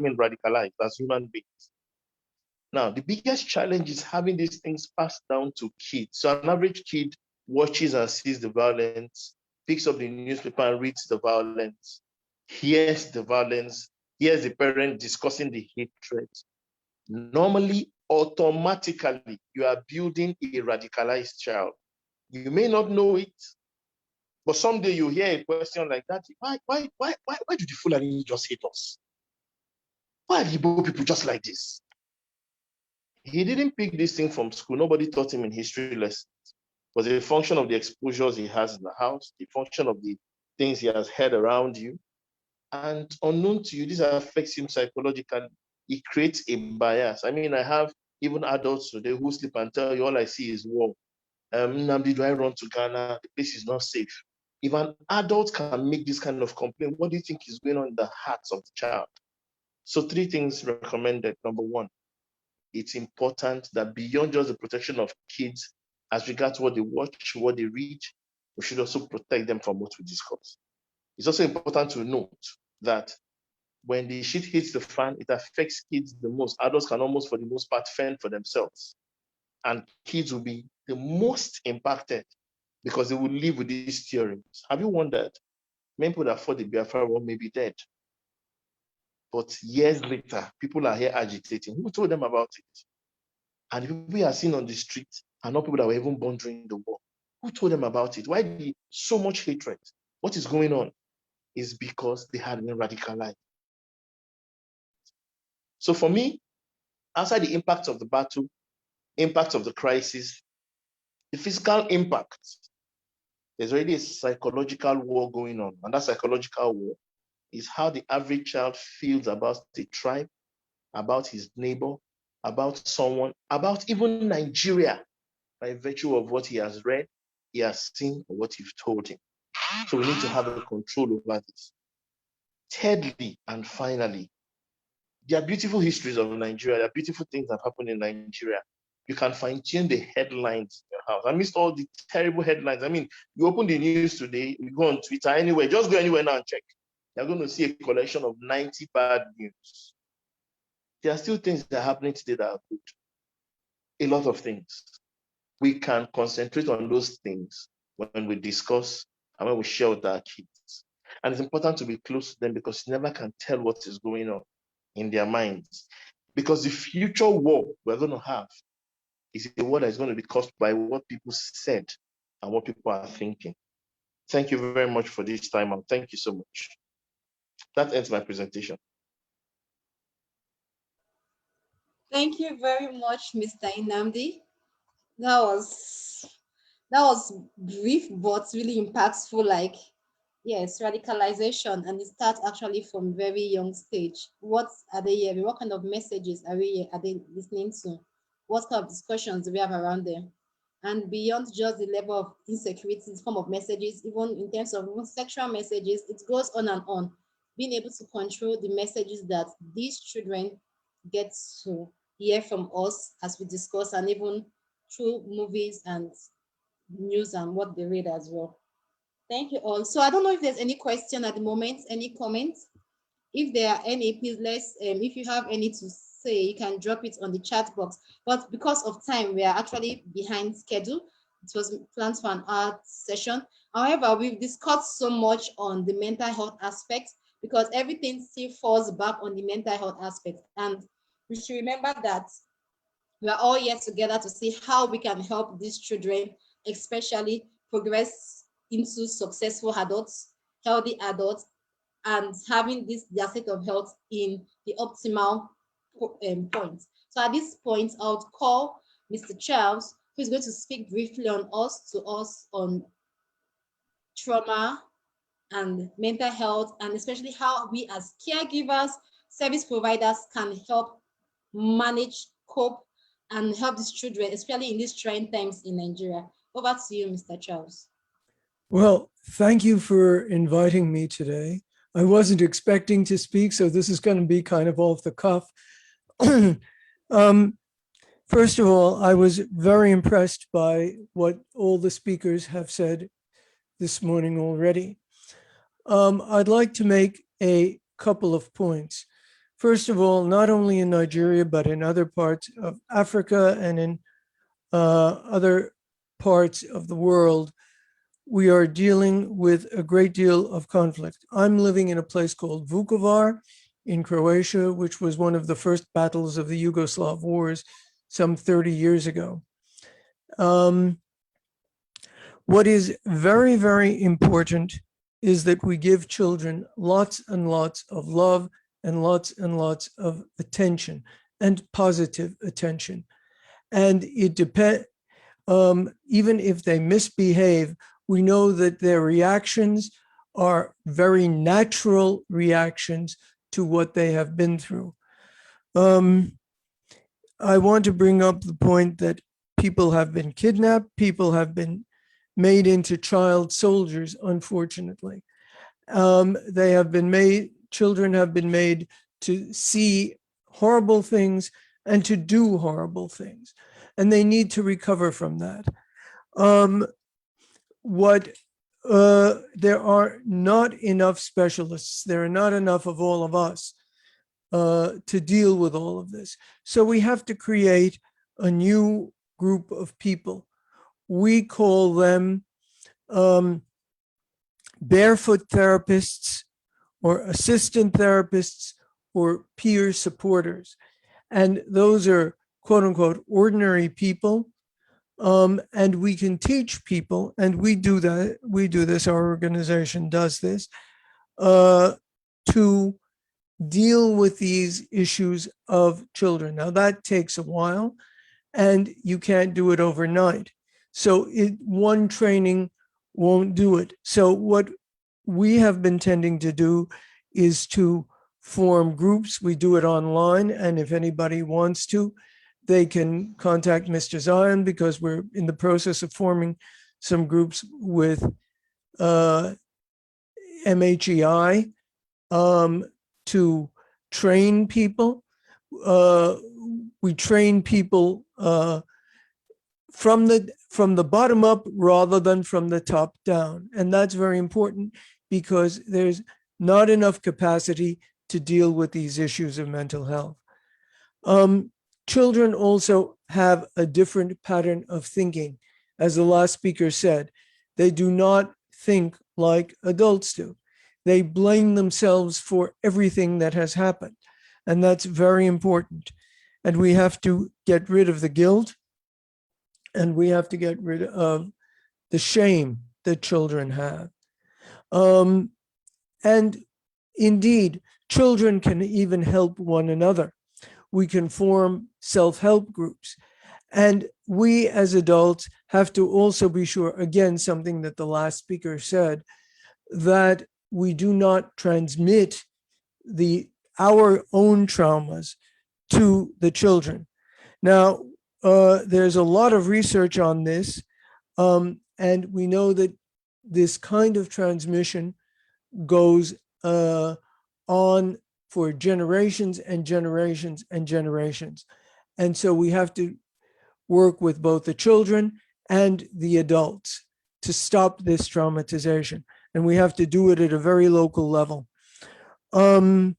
Speaker 7: been radicalized as human beings. Now, the biggest challenge is having these things passed down to kids. So an average kid watches and sees the violence, picks up the newspaper and reads the violence, hears the violence, hears the parent discussing the hatred. Normally, automatically, you are building a radicalized child. You may not know it, but someday you hear a question like that. Why do the Fulani just hate us? Why are the Igbo people just like this? He didn't pick this thing from school. Nobody taught him in history lessons. Was it a function of the exposures he has in the house, the function of the things he has heard around you? And unknown to you, this affects him psychologically. It creates a bias. I mean, I have even adults today who sleep and tell you, all I see is war. Nnamdi, do I run to Ghana? The place is not safe. If an adult can make this kind of complaint, what do you think is going on in the hearts of the child? So 3 things recommended. Number 1, it's important that beyond just the protection of kids, as regards what they watch, what they read, we should also protect them from what we discuss. It's also important to note that when the shit hits the fan, it affects kids the most. Adults can almost, for the most part, fend for themselves. And kids will be the most impacted because they will live with these theories. Have you wondered? Many people that fought the Biafra war may be dead. But years later, people are here agitating. Who told them about it? And the people you are seeing on the street are not people that were even born during the war. Who told them about it? Why so much hatred? What is going on? Is because they had been radicalized. So for me, outside the impact of the battle, impact of the crisis, the physical impact, there's already a psychological war going on. And that psychological war is how the average child feels about the tribe, about his neighbor, about someone, about even Nigeria, by virtue of what he has read, he has seen, or what you've told him. So we need to have a control over this. Thirdly, and finally, there are beautiful histories of Nigeria. There are beautiful things that happen in Nigeria. You can fine-tune the headlines in your house. I missed all the terrible headlines. I mean, you open the news today, you go on Twitter, anywhere, just go anywhere now and check. You're going to see a collection of 90 bad news. There are still things that are happening today that are good. A lot of things. We can concentrate on those things when we discuss and when we share with our kids. And it's important to be close to them because you never can tell what is going on in their minds. Because the future war we're going to have is a war that is going to be caused by what people said and what people are thinking. Thank you very much for this time, and thank you so much. That ends my presentation.
Speaker 1: Thank you very much, Mr. Nnamdi. That was brief but really impactful. Like, yes, radicalization, and it starts actually from very young stage. What are they hearing? What kind of messages are they listening to? What kind of discussions do we have around them? And beyond just the level of insecurity, the form of messages, even in terms of sexual messages, it goes on and on. Being able to control the messages that these children get to hear from us as we discuss, and even through movies and news and what they read as well. Thank you all. So I don't know if there's any question at the moment, any comments. If there are any, please if you have any to say, you can drop it on the chat box. But because of time, we are actually behind schedule. It was planned for an hour session. However, we've discussed so much on the mental health aspect because everything still falls back on the mental health aspect. And we should remember that we are all here together to see how we can help these children, especially progress into successful adults, healthy adults, and having their state of health in the optimal point. So at this point, I would call Mr. Charles, who is going to speak briefly on on trauma and mental health, and especially how we as caregivers, service providers can help manage, cope, and help these children, especially in these trying times in Nigeria. Over to you, Mr. Charles.
Speaker 8: Well, thank you for inviting me today. I wasn't expecting to speak, so this is going to be kind of off the cuff. First of all, I was very impressed by what all the speakers have said this morning already. I'd like to make a couple of points. First of all, not only in Nigeria, but in other parts of Africa and in other parts of the world, we are dealing with a great deal of conflict. I'm living in a place called Vukovar in Croatia, which was one of the first battles of the Yugoslav wars some 30 years ago. What is very, very important is that we give children lots and lots of love and lots of attention and positive attention. And it depends. even if they misbehave, we know that their reactions are very natural reactions to what they have been through. I want to bring up the point that people have been kidnapped, people have been made into child soldiers, unfortunately. They have been made, children have been made to see horrible things and to do horrible things, and they need to recover from that. There are not enough specialists, there are not enough of all of us to deal with all of this. So we have to create a new group of people. We call them barefoot therapists or assistant therapists or peer supporters. And those are quote unquote ordinary people. And we can teach people, and we do that. We do this, our organization does this, to deal with these issues of children. Now that takes a while and you can't do it overnight. So one training won't do it. So what we have been tending to do is to form groups. We do it online, and if anybody wants to, they can contact Mr. Zion, because we're in the process of forming some groups with MHEI to train people. We train people from the bottom up rather than from the top down. And that's very important because there's not enough capacity to deal with these issues of mental health. Children also have a different pattern of thinking. As the last speaker said, they do not think like adults do. They blame themselves for everything that has happened. And that's very important. And we have to get rid of the guilt, and we have to get rid of the shame that children have. And indeed, children can even help one another. We can form self-help groups. And we as adults have to also be sure, again, something that the last speaker said, that we do not transmit our own traumas to the children. Now, there's a lot of research on this, and we know that this kind of transmission goes on for generations and generations and generations. And so we have to work with both the children and the adults to stop this traumatization. And we have to do it at a very local level. The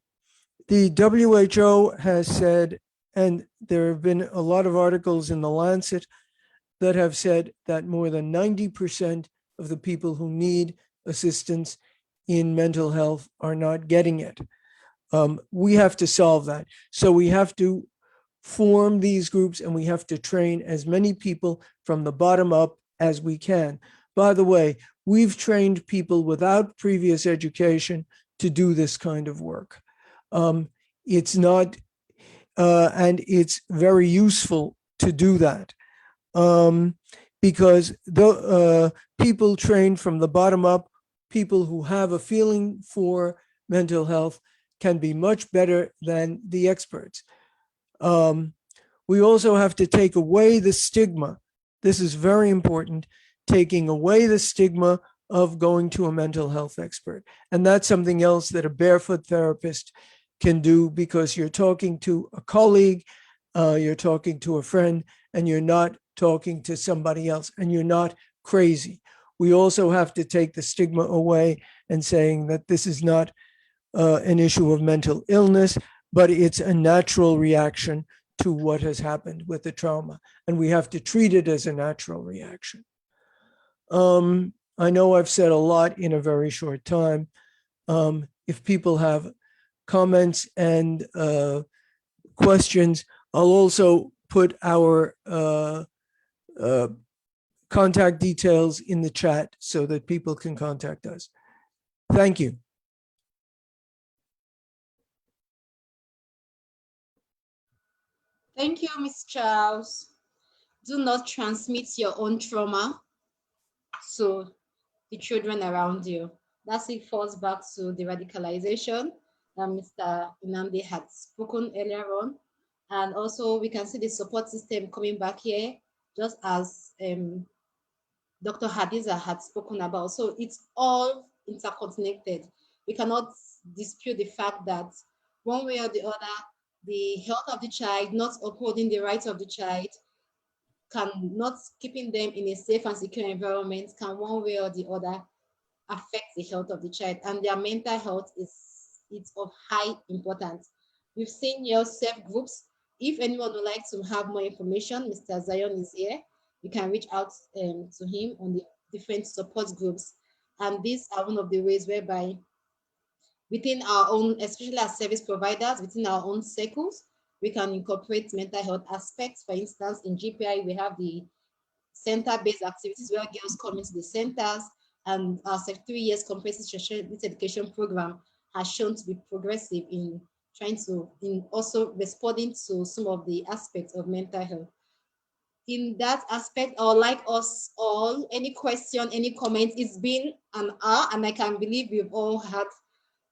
Speaker 8: WHO has said, and there have been a lot of articles in the Lancet that have said that more than 90% of the people who need assistance in mental health are not getting it. We have to solve that. So we have to form these groups, and we have to train as many people from the bottom up as we can. By the way, we've trained people without previous education to do this kind of work. It's not, and it's very useful to do that, because the people trained from the bottom up, people who have a feeling for mental health, can be much better than the experts. We also have to take away the stigma. This is very important, taking away the stigma of going to a mental health expert. And that's something else that a barefoot therapist can do, because you're talking to a colleague, you're talking to a friend, and you're not talking to somebody else, and you're not crazy. We also have to take the stigma away and saying that this is not an issue of mental illness, but it's a natural reaction to what has happened with the trauma. And we have to treat it as a natural reaction. I know I've said a lot in a very short time. If people have comments and questions, I'll also put our contact details in the chat so that people can contact us. Thank you.
Speaker 1: Thank you, Ms. Charles. do not transmit your own trauma to the children around you. That's it falls back to the radicalization that Mr. Nnamdi had spoken earlier on. And also we can see the support system coming back here, just as Dr. Hadiza had spoken about. So it's all interconnected. We cannot dispute the fact that one way or the other, the health of the child, not upholding the rights of the child, not keeping them in a safe and secure environment, can one way or the other affect the health of the child, and their mental health it's of high importance. We've seen your safe groups. If anyone would like to have more information, Mr. Zion is here. You can reach out to him on the different support groups. And these are one of the ways whereby within our own, especially as service providers, within our own circles, we can incorporate mental health aspects. For instance, in GPI, we have the center-based activities where girls come into the centers, and our 3 years comprehensive special education program has shown to be progressive in trying to, in also responding to some of the aspects of mental health. In that aspect, I would like us all, any question, any comment, it's been an hour, and I can believe we've all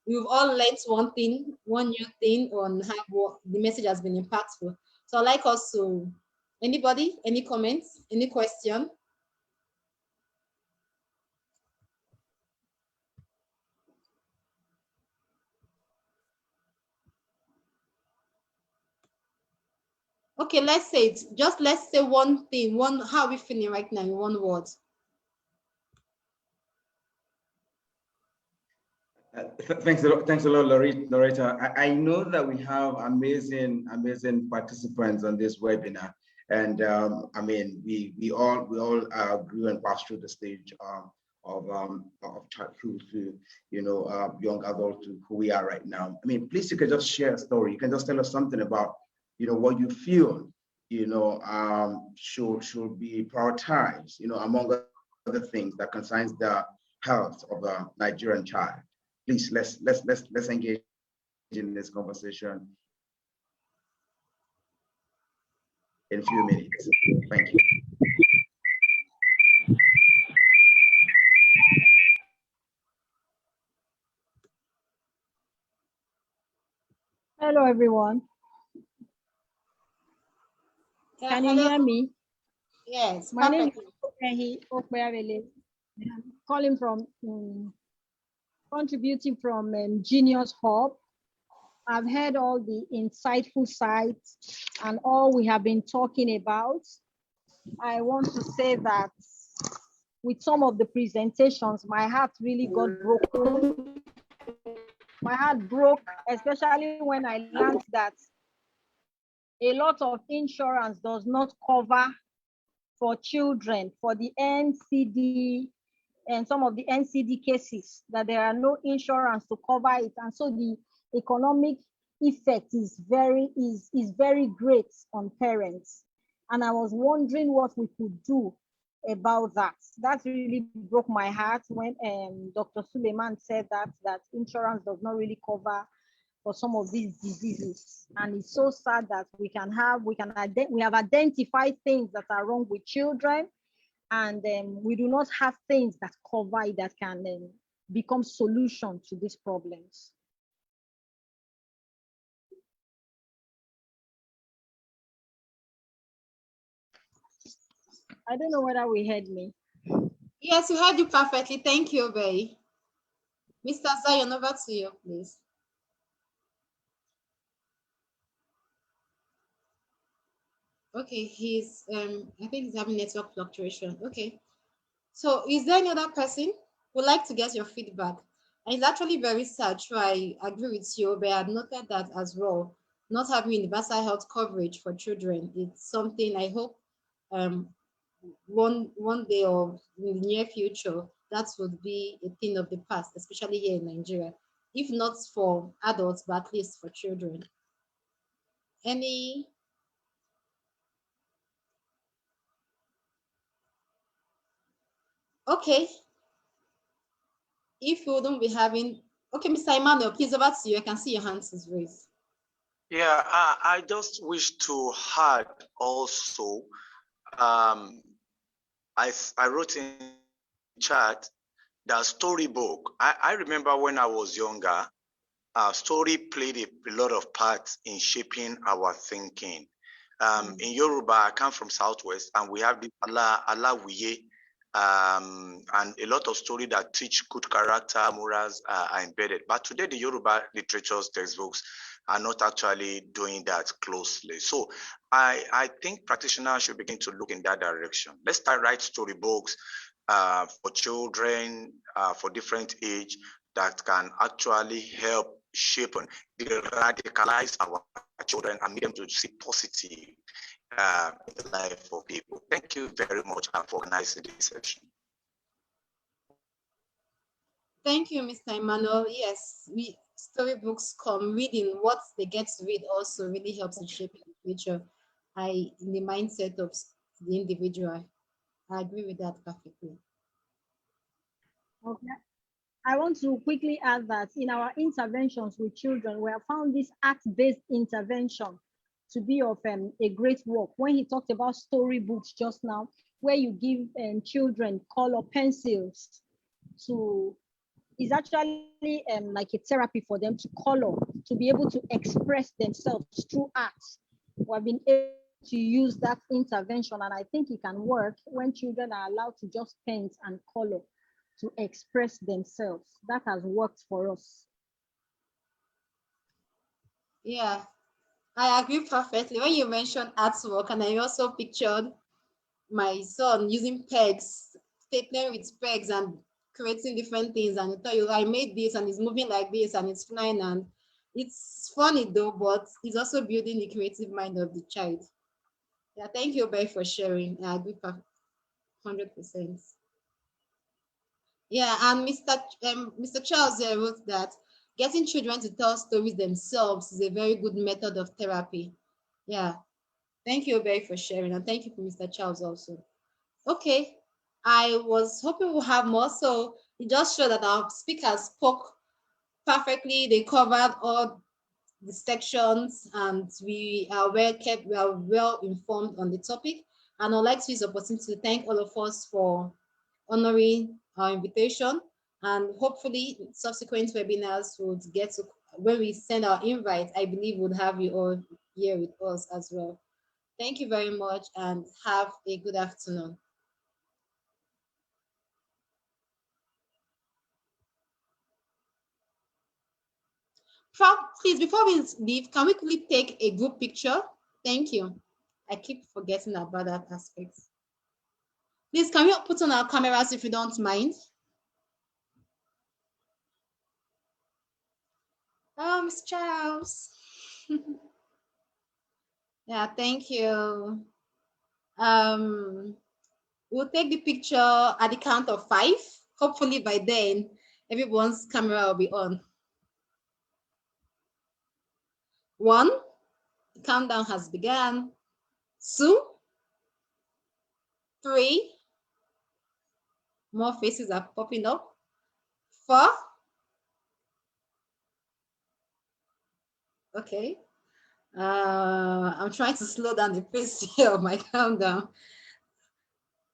Speaker 1: learned one thing, one new thing on how the message has been impactful. So I'd like us to, anybody, any comments, any question? Okay, let's say it. Just let's say one thing, how are we feeling right now in one word?
Speaker 2: Thanks a lot, Loretta. I know that we have amazing participants on this webinar, and I mean, we all grew and passed through the stage of childhood to young adult to who we are right now. I mean, please, you can just share a story. You can just tell us something about what you feel should be prioritized, among other things that concerns the health of a Nigerian child. Please, let's engage in this conversation in a few minutes. Thank you.
Speaker 9: Hello, everyone. Can you hear me?
Speaker 1: Yes.
Speaker 9: My name is Okehi Okpeawele. I'm calling from, contributing from Genius Hub. I've heard all the insightful sites and all we have been talking about. I want to say that with some of the presentations, my heart really got broken. My heart broke, especially when I learned that a lot of insurance does not cover for children, for the NCD and some of the NCD cases, that there are no insurance to cover it. And so the economic effect is very great on parents. And I was wondering what we could do about that. That really broke my heart when Dr. Suleiman said that insurance does not really cover for some of these diseases. And it's so sad that we have identified things that are wrong with children, and we do not have things that cover it that can become solution to these problems. I don't know whether we heard me.
Speaker 1: Yes, we heard you perfectly. Thank you, Obey. Mr. Zion, over to you, please. Okay, I think he's having network fluctuation. Okay. So is there any other person who would like to get your feedback? And it's actually very sad. I agree with you, but I've noted that as well. Not having universal health coverage for children, it's something I hope one day or in the near future, that would be a thing of the past, especially here in Nigeria. If not for adults, but at least for children. Any? Okay. If you wouldn't be having, okay, Mr. Emmanuel, please, over to you. I can see your hands is raised.
Speaker 10: Yeah, I just wish to add also
Speaker 5: I wrote in chat that storybook. I remember when I was younger, story played a lot of parts in shaping our thinking. In Yoruba, I come from Southwest, and we have the Alawiye, and a lot of story that teach good character, morals are embedded. But today, the Yoruba literature's textbooks are not actually doing that closely. So I think practitioners should begin to look in that direction. Let's start write storybooks for children for different age that can actually help shape and radicalize our children and make them to see positive in the life of people. Thank you very much for organizing this session.
Speaker 1: Thank you, Mr. Emmanuel. Yes, storybooks come reading what they get to read also really helps in shaping the future. In the mindset of the individual. I agree with that perfectly.
Speaker 9: Okay. I want to quickly add that in our interventions with children, we have found this art-based intervention to be of a great work. When he talked about storybooks just now, where you give children color pencils is actually like a therapy for them to color, to be able to express themselves through art. We've been able to use that intervention, and I think it can work when children are allowed to just paint and color to express themselves. That has worked for us.
Speaker 1: Yeah, I agree perfectly. When you mentioned artwork, and I also pictured my son using pegs, stapling with pegs and creating different things, and tell you, I made this and it's moving like this and it's flying, and it's funny though, but it's also building the creative mind of the child. Yeah, thank you, Bay, for sharing. I agree 100%. Yeah, and Mr. Charles wrote that getting children to tell stories themselves is a very good method of therapy. Yeah, thank you, Bay, for sharing, and thank you for Mr. Charles also. Okay, I was hoping we'll have more, so it just showed that our speakers spoke perfectly. They covered all the sections, and we are well informed on the topic. And I'd like to use the opportunity to thank all of us for honoring our invitation, and hopefully subsequent webinars would get to, when we send our invite, I believe we'll have you all here with us as well. Thank you very much and have a good afternoon. Please, before we leave, can we quickly take a group picture? Thank you. I keep forgetting about that aspect. Please, can we put on our cameras if you don't mind? Oh, Ms. Charles. Yeah, thank you. We'll take the picture at the count of 5. Hopefully by then, everyone's camera will be on. 1, the countdown has begun. 2, 3, more faces are popping up. 4, okay. I'm trying to slow down the pace here of my countdown.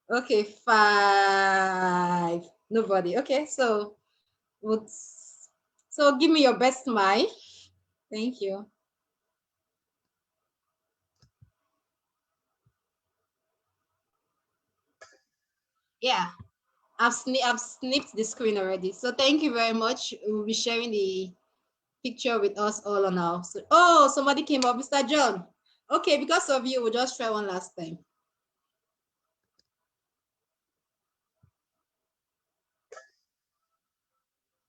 Speaker 1: Okay, 5, nobody. Okay, so give me your best smile. Thank you. Yeah, I've snipped the screen already. So thank you very much. We'll be sharing the picture with us all on our. Oh, somebody came up, Mr. John. Okay, because of you, we'll just try one last time.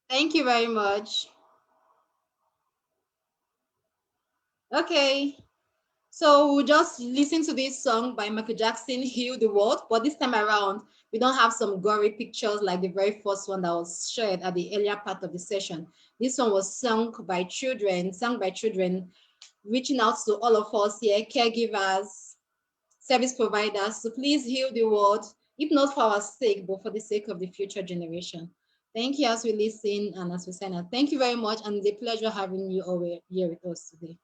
Speaker 1: Thank you very much. Okay, so we'll just listen to this song by Michael Jackson, Heal the World, but this time around, we don't have some gory pictures like the very first one that was shared at the earlier part of the session. This one was sung by children, reaching out to all of us here, caregivers, service providers. So please heal the world, if not for our sake, but for the sake of the future generation. Thank you as we listen and as we sign out. Thank you very much, and it's a pleasure having you all here with us today.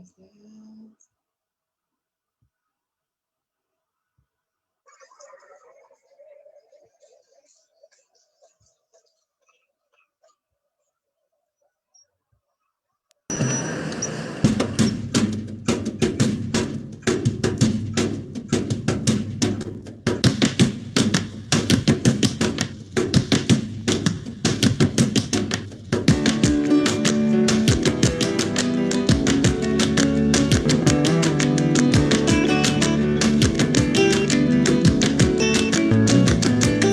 Speaker 1: is that?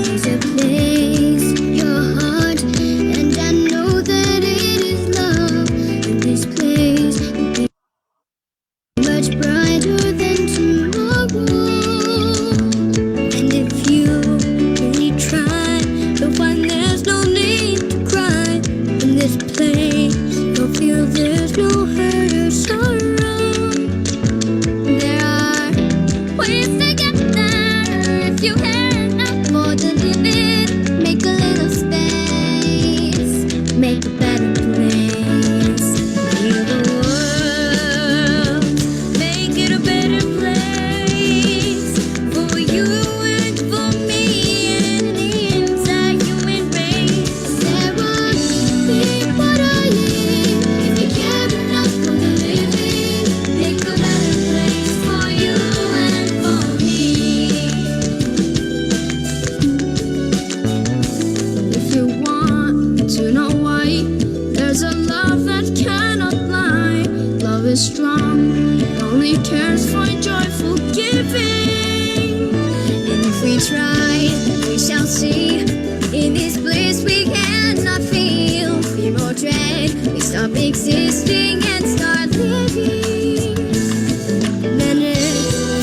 Speaker 3: There's a place, your heart, and I know that it is love. And this place will be much brighter than tomorrow. And if you really try, you'll find there's no need to cry. In this place, you'll feel there's no hurt or sorrow. There are ways to get there if you care enough for the living. Make a little space, make a better place. Heal the world, make it a better place for you and for me and the entire human race. There are people dying if you care enough for the living. Make a better place for you and for me. If you want to know why, there's a love that cannot lie. Love is strong, it only cares for joyful giving. And if we try, we shall see. In this place we cannot feel fear or dread. We stop existing and start living. Then it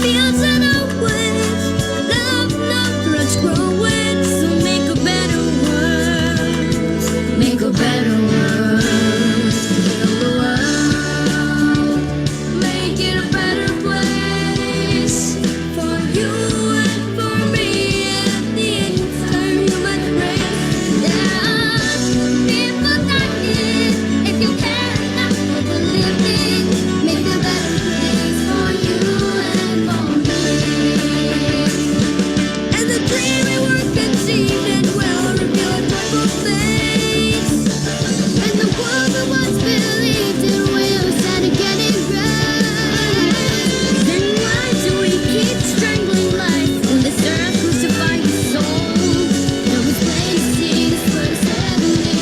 Speaker 3: feels in our ways. Love, love, let's grow it. So make a better world. Make a better world. Heal the world. Make it a better place for you and for me and the entire human race. There are people dying if you care enough for the living. Make a better place for you and for me. And the dream we were conceived and will reveal a joyful face. And the world that once believed in will start to get it right. Then why do we keep strangling life when this earth crucified the soul? It was plain to see this was heavenly.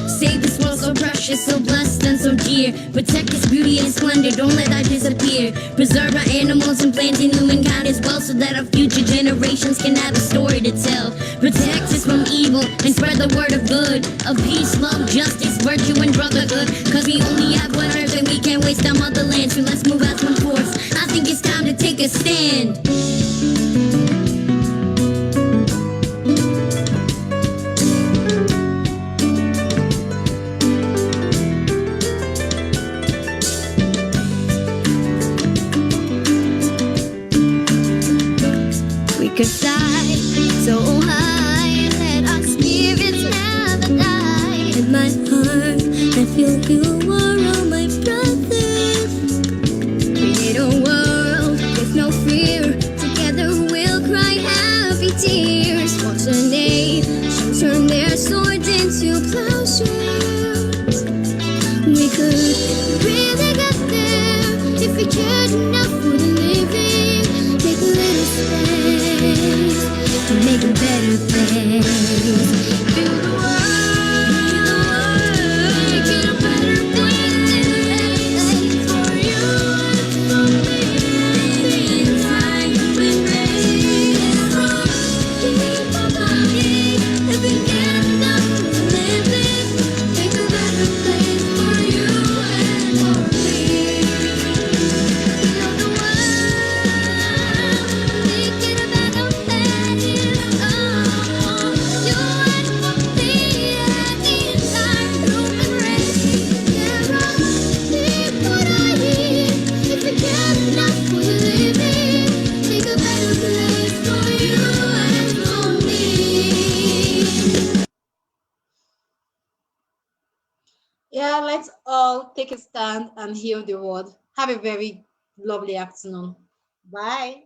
Speaker 3: Save this world so precious, so blessed and so dear. Protect its beauty and splendor, don't let that disappear. Preserve our animals and plants and humankind as well, so that our future generations can have a story to tell. Protect us from evil and spread the word of good, of peace, love, justice, virtue, and brotherhood. Cause we only have one earth and we can't waste our motherland. So let's move as one force. I think it's time to take a stand. We could fly so high, let our spirits never die. In my heart, I feel you are all my brothers. Create a world with no fear. Together we'll cry happy tears. Watch the nations turn their swords into plowshares. We could really get there if we cared enough for the living. Make a little space to make a better place. Build the world, make it a better place for you and for me. The entire human race. People dying if we care enough for the living.
Speaker 1: Yeah, let's all take a stand and heal the world. Have a very lovely afternoon. Bye.